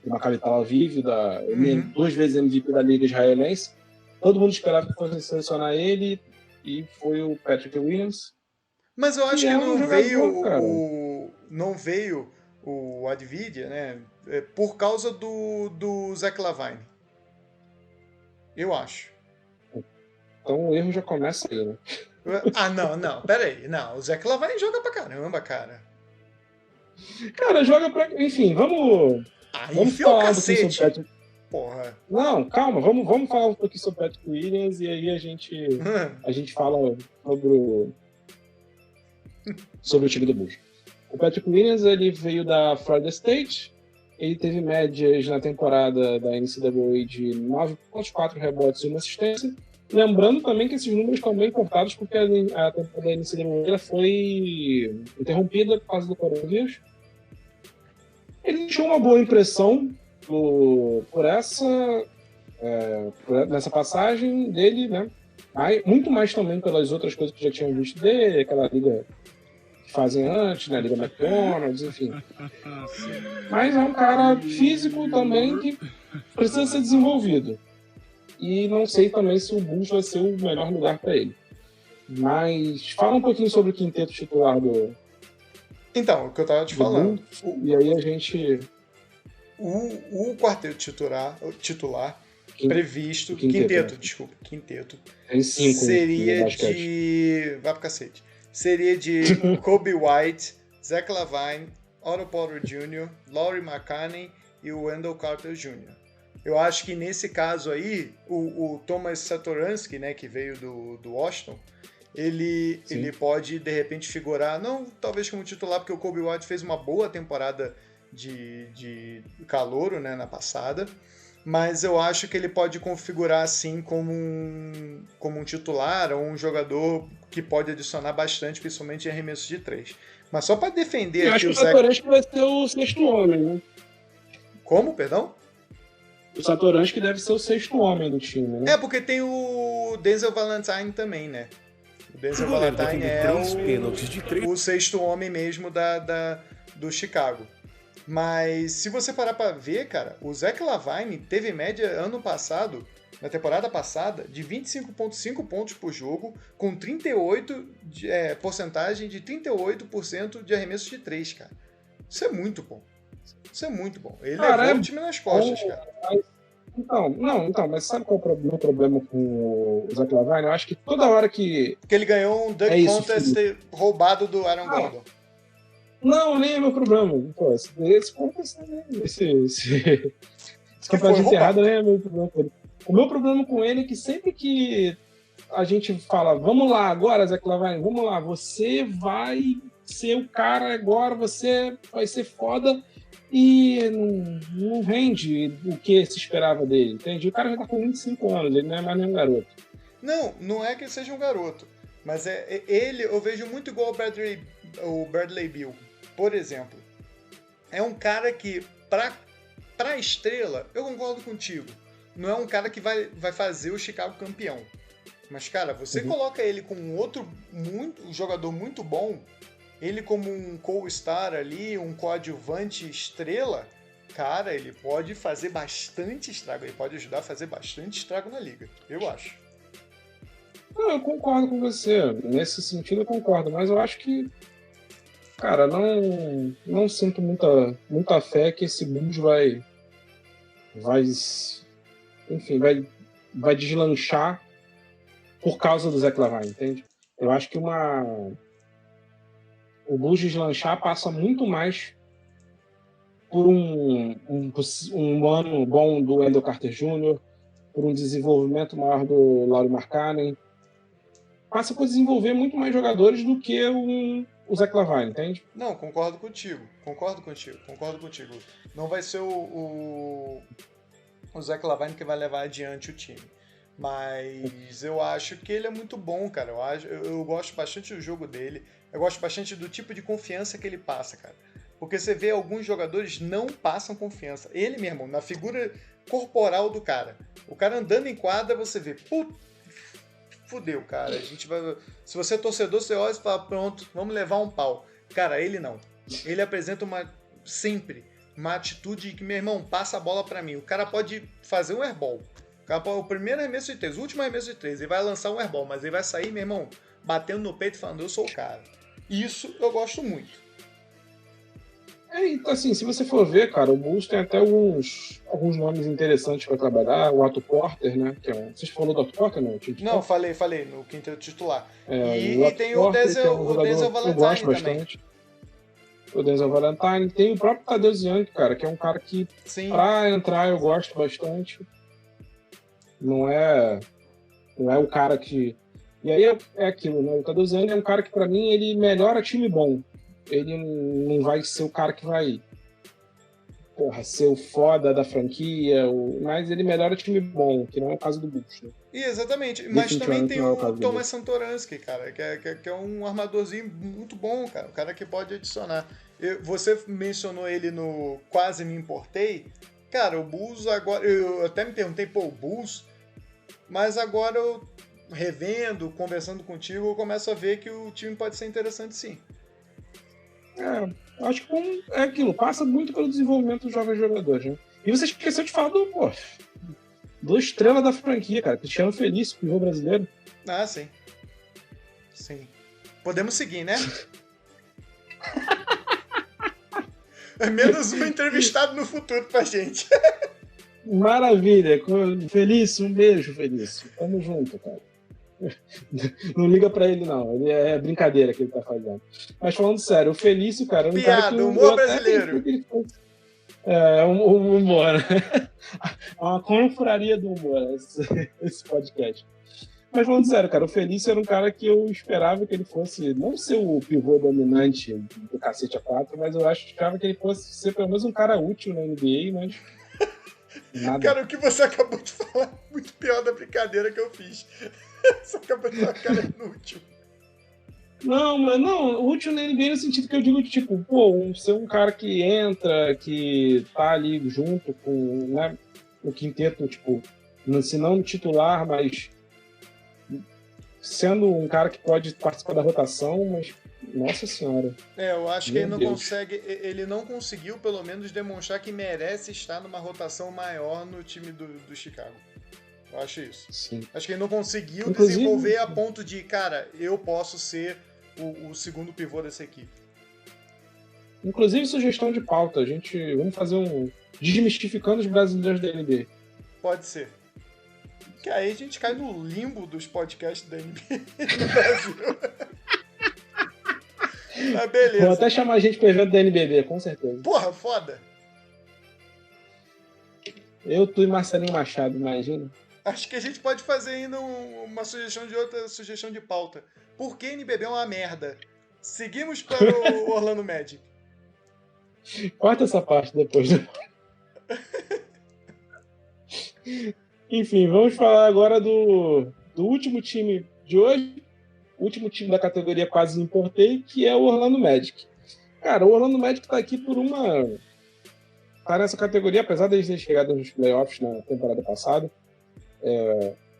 Maccabi Tel Aviv, 2 vezes MVP da Liga Israelense. Todo mundo esperava que fossem selecionar ele, e foi o Patrick Williams. Mas eu acho que não veio o Avdija, né? Por causa do Zach LaVine. Eu acho. Então o erro já começa aí, né? Não, pera aí. Não, o Zach LaVine joga pra caramba, cara. Cara, joga pra... Enfim, vamos falar um pouquinho sobre Patrick. Porra. Não, calma, vamos falar um pouquinho sobre Patrick Williams e aí a gente fala sobre o time do Bulls. O Patrick Williams, ele veio da Florida State, ele teve médias na temporada da NCAA de 9,4 rebotes e 1 assistência. Lembrando também que esses números estão bem importados porque a temporada da NCAA foi interrompida por causa do coronavírus. Ele tinha uma boa impressão nessa passagem dele, né? Muito mais também pelas outras coisas que já tinham visto dele, aquela liga que fazem antes, né? Liga McDonald's, enfim. Mas é um cara físico também que precisa ser desenvolvido. E não sei também se o Bulls vai ser o melhor lugar para ele. Mas fala um pouquinho sobre o quinteto titular do... Então, o que eu tava te falando. E aí a gente... O quarteto titular previsto... Quinteto. Tem 5. Seria de... Vai pro cacete. Seria de Kobe White, Zach LaVine, Otto Porter Jr., Lauri Markkanen e o Wendell Carter Jr. Eu acho que nesse caso aí, o Thomas Satoransky, né, que veio do Washington, ele pode, de repente, figurar, não talvez como titular, porque o Kobe White fez uma boa temporada de calouro, né, na passada, mas eu acho que ele pode configurar assim como um titular ou um jogador que pode adicionar bastante, principalmente em arremessos de 3. Mas só para defender aqui o Zach... Eu acho que o Satoransky vai ser o sexto homem, né? Como, perdão? O Satoransky deve ser o sexto homem do time, né? Porque tem o Denzel Valentine também, né? O Denzel Valentine é o sexto homem mesmo do Chicago. Mas se você parar pra ver, cara, o Zach LaVine teve média ano passado, na temporada passada, de 25,5 pontos por jogo, com 38 porcentagem de 38% de arremessos de 3, cara. Isso é muito bom. Isso é muito bom. Ele levou o time nas costas, cara. Mas sabe qual é o meu problema com o Zach LaVine? Eu acho que toda hora que... Porque ele ganhou um dunk contest roubado do Aaron Gordon. Não, nem é meu problema. Pô, esse campeonato de enterrado nem é meu problema com ele. O meu problema com ele é que sempre que a gente fala, vamos lá agora, Zach LaVine, vamos lá, você vai ser o cara agora, você vai ser foda, e não rende o que se esperava dele, entende? O cara já tá com 25 anos, ele não é mais nenhum garoto. Não é que ele seja um garoto, mas ele eu vejo muito igual o Bradley Beal, por exemplo. É um cara que, pra estrela, eu concordo contigo, não é um cara que vai fazer o Chicago campeão. Mas, cara, você coloca ele com um jogador muito bom, ele como um co-star ali, um coadjuvante estrela, cara, ele pode fazer bastante estrago, ele pode ajudar a fazer bastante estrago na liga, eu acho. Eu concordo com você, nesse sentido eu concordo, mas eu acho que, cara, não sinto muita fé que esse Bulls vai deslanchar por causa do Zach LaVine, entende? Eu acho que o Bulls deslanchar passa muito mais por um ano bom do Wendell Carter Jr., por um desenvolvimento maior do Lauri Markkanen. Passa por desenvolver muito mais jogadores do que o Zach LaVine, entende? Não, concordo contigo. Não vai ser o Zach LaVine que vai levar adiante o time. Mas eu acho que ele é muito bom, cara. Eu gosto bastante do jogo dele. Eu gosto bastante do tipo de confiança que ele passa, cara. Porque você vê alguns jogadores não passam confiança. Ele mesmo, na figura corporal do cara. O cara andando em quadra, você vê, fudeu, cara. A gente vai... Se você é torcedor, você olha e fala, pronto, vamos levar um pau. Cara, ele não. Ele apresenta sempre uma atitude que, meu irmão, passa a bola pra mim. O cara pode fazer um airball. O primeiro arremesso de 3, o último arremesso de 3, ele vai lançar um airball, mas ele vai sair, meu irmão, batendo no peito e falando, eu sou o cara. Isso eu gosto muito. Então, assim, se você for ver, cara, o Bulls tem até alguns nomes interessantes para trabalhar. O Otto Porter, né? Você falou do Otto Porter, não? Não, falei, no quinto titular. E tem o Denzel Valentine eu gosto bastante. O Denzel Valentine. Tem o próprio Tadeusz Young, cara, que é um cara que, pra entrar, eu gosto bastante. Não é o cara que... E aí é aquilo, né? O Tadeusz Young é um cara que, pra mim, ele melhora time bom. Ele não vai ser o cara que vai ser o foda da franquia, mas ele melhora time bom, que não é o caso do Bulls. Né? Exatamente, mas também tem o Thomas Satoransky, cara, que é um armadorzinho muito bom, cara, o cara que pode adicionar. Você mencionou ele no Quase Me Importei, cara, o Bulls agora, eu até me perguntei, o Bulls, mas agora eu revendo, conversando contigo, eu começo a ver que o time pode ser interessante sim. Acho que é aquilo, passa muito pelo desenvolvimento dos jovens jogadores, né? E você esqueceu de falar do estrela da franquia, cara, Cristiano Felício, pivô brasileiro. Ah, sim. Sim. Podemos seguir, né? É menos um entrevistado no futuro pra gente. Maravilha. Felício, um beijo, Felício. Tamo junto, cara. Não liga pra ele, não. Ele é brincadeira que ele tá fazendo. Mas falando sério, o Felício, cara... É um piada, cara que humor brasileiro. Um humor, né? Uma confraria do humor, esse podcast. Mas falando sério, cara, o Felício era um cara que eu esperava que ele fosse, não ser o pivô dominante do cacete A4, mas eu achava que ele fosse ser pelo menos um cara útil na NBA, mas... nada. Cara, o que você acabou de falar é muito pior da brincadeira que eu fiz. Você acabou de falar que cara é inútil. Não, mas não, útil na NBA no sentido que eu digo que, ser um cara que entra, que tá ali junto com, né, no quinteto, tipo, se não titular, mas sendo um cara que pode participar da rotação, mas nossa senhora. Eu acho que ele não conseguiu pelo menos demonstrar que merece estar numa rotação maior no time do Chicago. Eu acho isso. Sim. Acho que ele não conseguiu desenvolver a ponto de, cara, eu posso ser o segundo pivô dessa equipe. Inclusive, sugestão de pauta. Vamos fazer um desmistificando os brasileiros da NBA. Pode ser. Que aí a gente cai no limbo dos podcasts da NBA no Brasil. Mas beleza. Vou até chamar a gente para evento da NBB, com certeza. Porra, foda. Eu, tu e Marcelinho Machado, imagina. Acho que a gente pode fazer ainda uma sugestão de outra sugestão de pauta. Por que NBB é uma merda? Seguimos para o Orlando Magic. Corta essa parte depois. Enfim, vamos falar agora do último time de hoje. O último time da categoria quase importei, que é o Orlando Magic. Cara, o Orlando Magic tá aqui tá nessa categoria, apesar de eles terem chegado nos playoffs na temporada passada.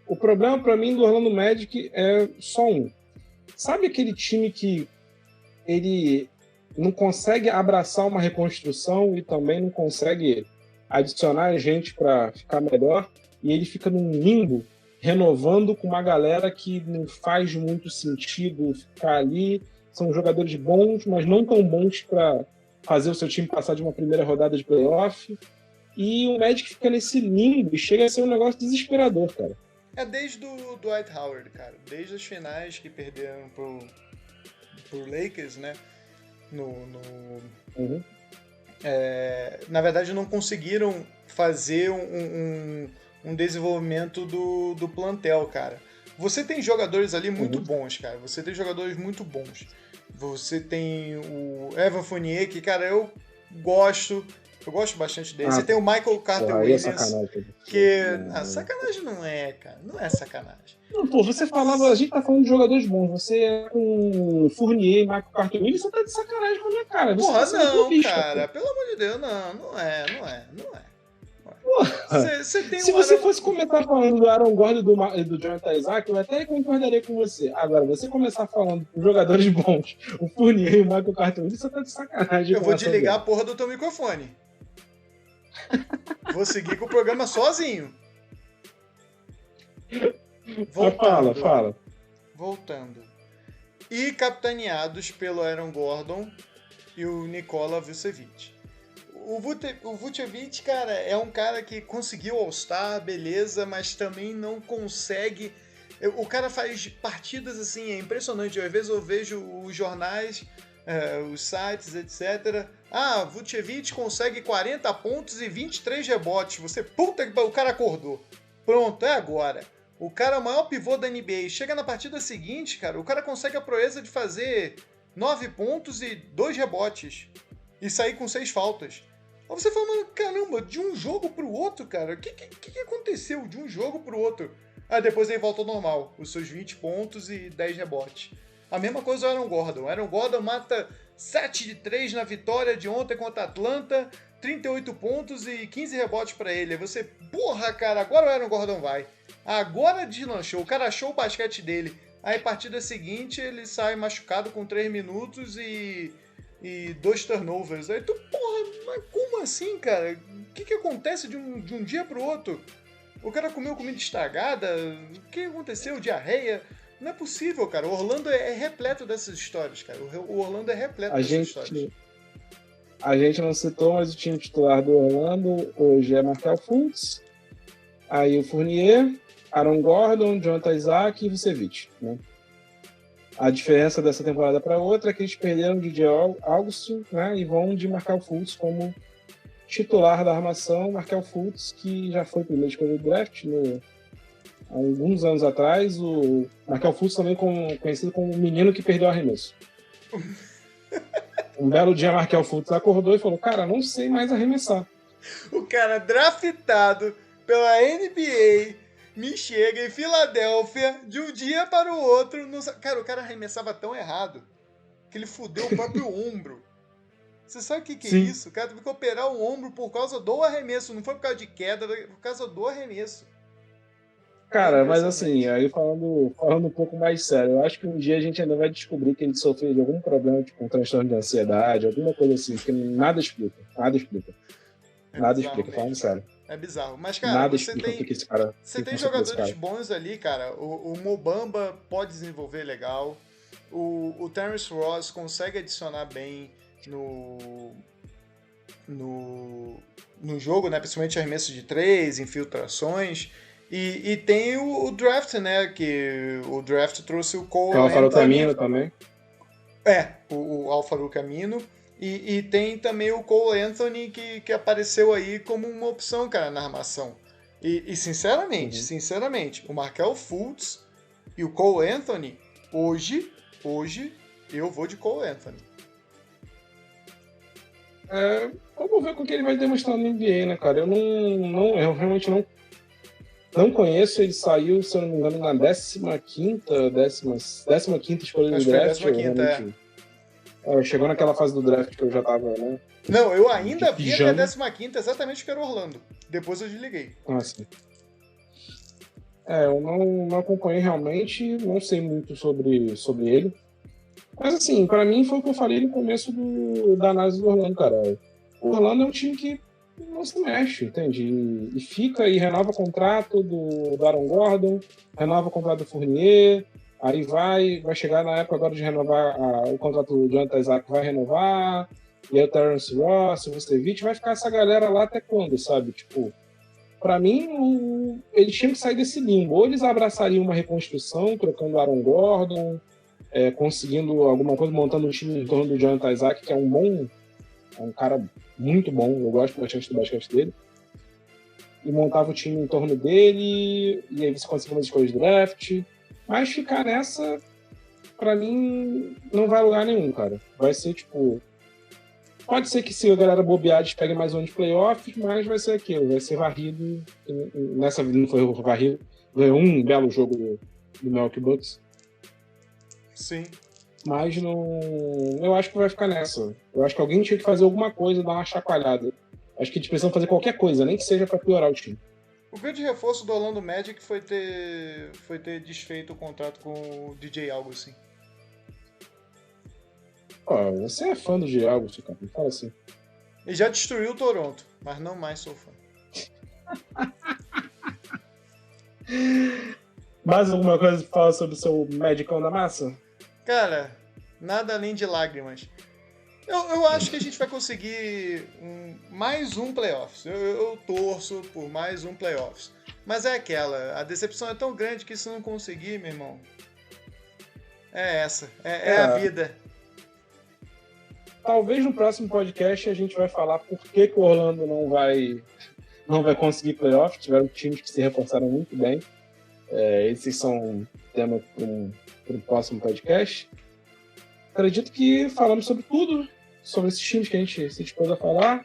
O problema para mim do Orlando Magic é só um. Sabe aquele time que ele não consegue abraçar uma reconstrução e também não consegue adicionar gente para ficar melhor, e ele fica num limbo, renovando com uma galera que não faz muito sentido ficar ali. São jogadores bons, mas não tão bons para fazer o seu time passar de uma primeira rodada de playoff. E o Magic fica nesse limbo e chega a ser um negócio desesperador, cara. É desde o Dwight Howard, cara. Desde as finais que perderam pro Lakers, né? Uhum. Na verdade, não conseguiram fazer um desenvolvimento do plantel, cara. Você tem jogadores ali muito bons, cara. Você tem jogadores muito bons. Você tem o Evan Fournier, que, cara, eu gosto bastante dele. Você tem o Michael Carter Williams. Sacanagem não é, cara. Não é sacanagem. Não, pô, você falava, a gente tá falando de jogadores bons. Você é com Fournier e Michael Carter Williams, você tá de sacanagem com a minha cara. Você porra, tá não, clubista, cara. Pô. Pelo amor de Deus, não é. Se você fosse começar falando do Aaron Gordon e do Jonathan Isaac, eu até concordaria com você. Agora, você começar falando com jogadores bons, o Fournier e o Michael Carter Williams, você tá de sacanagem. Eu vou desligar a porra do teu microfone. Vou seguir com o programa sozinho. Fala. Voltando. E capitaneados pelo Aaron Gordon e o Nikola Vucevic. O Vucevic, cara, é um cara que conseguiu All-Star, beleza, mas também não consegue... O cara faz partidas assim, é impressionante. Às vezes eu vejo os jornais, os sites, etc. Vucevic consegue 40 pontos e 23 rebotes. Puta que o cara acordou. Pronto, é agora. O cara é o maior pivô da NBA. Chega na partida seguinte, cara, o cara consegue a proeza de fazer 9 pontos e 2 rebotes. E sair com 6 faltas. Aí você fala, mano, caramba, de um jogo pro outro, cara, o que aconteceu de um jogo pro outro? Depois ele volta ao normal, os seus 20 pontos e 10 rebotes. A mesma coisa o Aaron Gordon. Aaron Gordon mata 7 de 3 na vitória de ontem contra a Atlanta, 38 pontos e 15 rebotes pra ele. Aí você, porra, cara, agora o Aaron Gordon vai. Agora deslanchou, o cara achou o basquete dele. Aí, partida seguinte, ele sai machucado com 3 minutos e 2 turnovers. Aí tu, porra, mas como assim, cara? O que acontece de um dia pro outro? O cara comeu comida estragada? O que aconteceu? Diarreia? Não é possível, cara. O Orlando é repleto dessas histórias, cara. O Orlando é repleto dessas histórias. A gente não citou, mas o time titular do Orlando hoje é Markelle Fultz, aí o Fournier, Aaron Gordon, Jonathan Isaac e Vucevic, né? A diferença dessa temporada para outra é que eles perderam o DJ Augustin, né, e vão de Markelle Fultz como titular da armação. Markelle Fultz, que já foi primeiro escolha do draft há alguns anos atrás. O Markelle Fultz também conhecido como o menino que perdeu o arremesso. Um belo dia, Markelle Fultz acordou e falou, cara, não sei mais arremessar. O cara draftado pela NBA me chega em Filadélfia de um dia para o outro. Cara, o cara arremessava tão errado que ele fudeu o próprio ombro. Você sabe o que é isso? O cara teve que operar o ombro por causa do arremesso. Não foi por causa de queda, foi por causa do arremesso. Cara, mas assim, aí falando um pouco mais sério, eu acho que um dia a gente ainda vai descobrir que ele sofreu de algum problema, tipo um transtorno de ansiedade, alguma coisa assim, que nada explica. Nada explica. Falando sério. É bizarro. Mas, cara, você tem jogadores bons ali, cara. O Mobamba pode desenvolver legal. O Terrence Ross consegue adicionar bem no jogo, né? Principalmente arremesso de 3, infiltrações. E tem o draft, né? Que o draft trouxe o Cole Anthony. O Al-Farouq Amino também. O Al-Farouq Amino. E tem também o Cole Anthony que apareceu aí como uma opção, cara, na armação. E sinceramente, o Markelle Fultz e o Cole Anthony, hoje eu vou de Cole Anthony. Vamos ver com o que ele vai demonstrar no NBA, né, cara? Eu realmente não conheço. Ele saiu, se eu não me engano, na 15ª escolha do draft. Chegou naquela fase do draft que eu já tava, né? Não, eu ainda vi até a 15ª, exatamente que era Orlando. Depois eu desliguei. Ah, sim. Eu não acompanhei realmente, não sei muito sobre ele. Mas assim, pra mim foi o que eu falei no começo da análise do Orlando, cara. O Orlando é um time que não se mexe, entende? E fica e renova o contrato do Aaron Gordon, renova o contrato do Fournier, aí vai chegar na época agora de renovar o contrato do Jonathan Isaac, vai renovar, e aí o Terrence Ross, o Vucevic, vai ficar essa galera lá até quando, sabe? Tipo, pra mim, eles tinham que sair desse limbo. Ou eles abraçariam uma reconstrução, trocando o Aaron Gordon, conseguindo alguma coisa, montando um time em torno do Jonathan Isaac, que é um cara muito bom, eu gosto bastante do basquete dele, e montava o time em torno dele, e aí você conseguia umas escolhas de draft, mas ficar nessa, pra mim, não vai a lugar nenhum, cara. Vai ser tipo, pode ser que se a galera bobear, eles peguem mais um de playoffs, mas vai ser aquilo, vai ser varrido, nessa vida não foi varrido, ganhou um belo jogo do Milwaukee Bucks. Sim. Mas não. Eu acho que vai ficar nessa. Eu acho que alguém tinha que fazer alguma coisa, dar uma chacoalhada. Acho que eles precisam fazer qualquer coisa, nem que seja pra piorar o time. O grande reforço do Orlando Magic foi ter desfeito o contrato com o DJ Augustin. Você é fã do DJ Augustin, cara. Fala assim. Ele já destruiu o Toronto, mas não mais sou fã. Mais alguma coisa pra falar sobre o seu Magicão da massa? Cara, nada além de lágrimas. Eu acho que a gente vai conseguir mais um playoffs. Eu torço por mais um playoffs. Mas é aquela, a decepção é tão grande que se não conseguir, meu irmão, é a vida. Talvez no próximo podcast a gente vai falar por que o Orlando não vai conseguir playoffs. Tiveram times que se reforçaram muito bem. Esses são tema para o próximo podcast. Acredito que falamos sobre tudo, sobre esses times que a gente se dispôs a falar.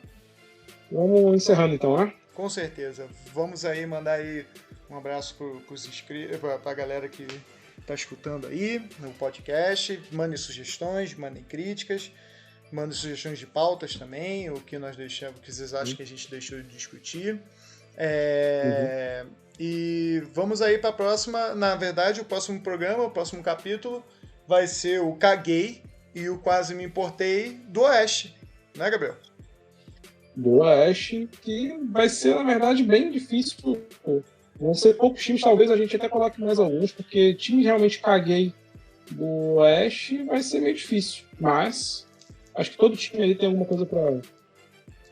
Vamos encerrando então, né? Com certeza. Vamos aí mandar aí um abraço para a galera que está escutando aí no podcast. Mandem sugestões, mandem críticas, mandem sugestões de pautas também, o que nós deixamos, o que vocês acham que a gente deixou de discutir. E vamos aí para a próxima. Na verdade, o próximo programa, o próximo capítulo vai ser o Caguei e o Quase Me Importei do Oeste, né, Gabriel? Do Oeste, que vai ser, na verdade, bem difícil. Vão ser poucos times, talvez a gente até coloque mais alguns, porque time realmente Caguei do Oeste vai ser meio difícil. Mas acho que todo time ali tem alguma coisa para...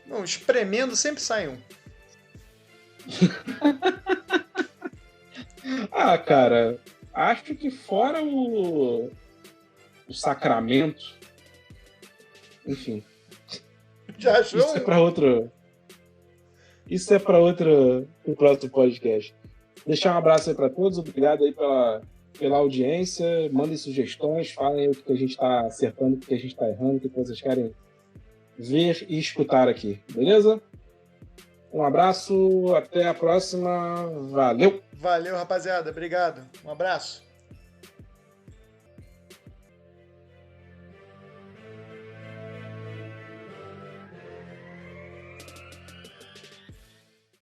Não, espremendo sempre sai um. Cara, acho que fora o Sacramento, enfim. Já achou? Isso é para outro próximo podcast. Deixar um abraço aí para todos, obrigado aí pela audiência, mandem sugestões, falem o que a gente está acertando, o que a gente está errando, o que vocês querem ver e escutar aqui, beleza? Um abraço, até a próxima, valeu! Valeu, rapaziada, obrigado, um abraço!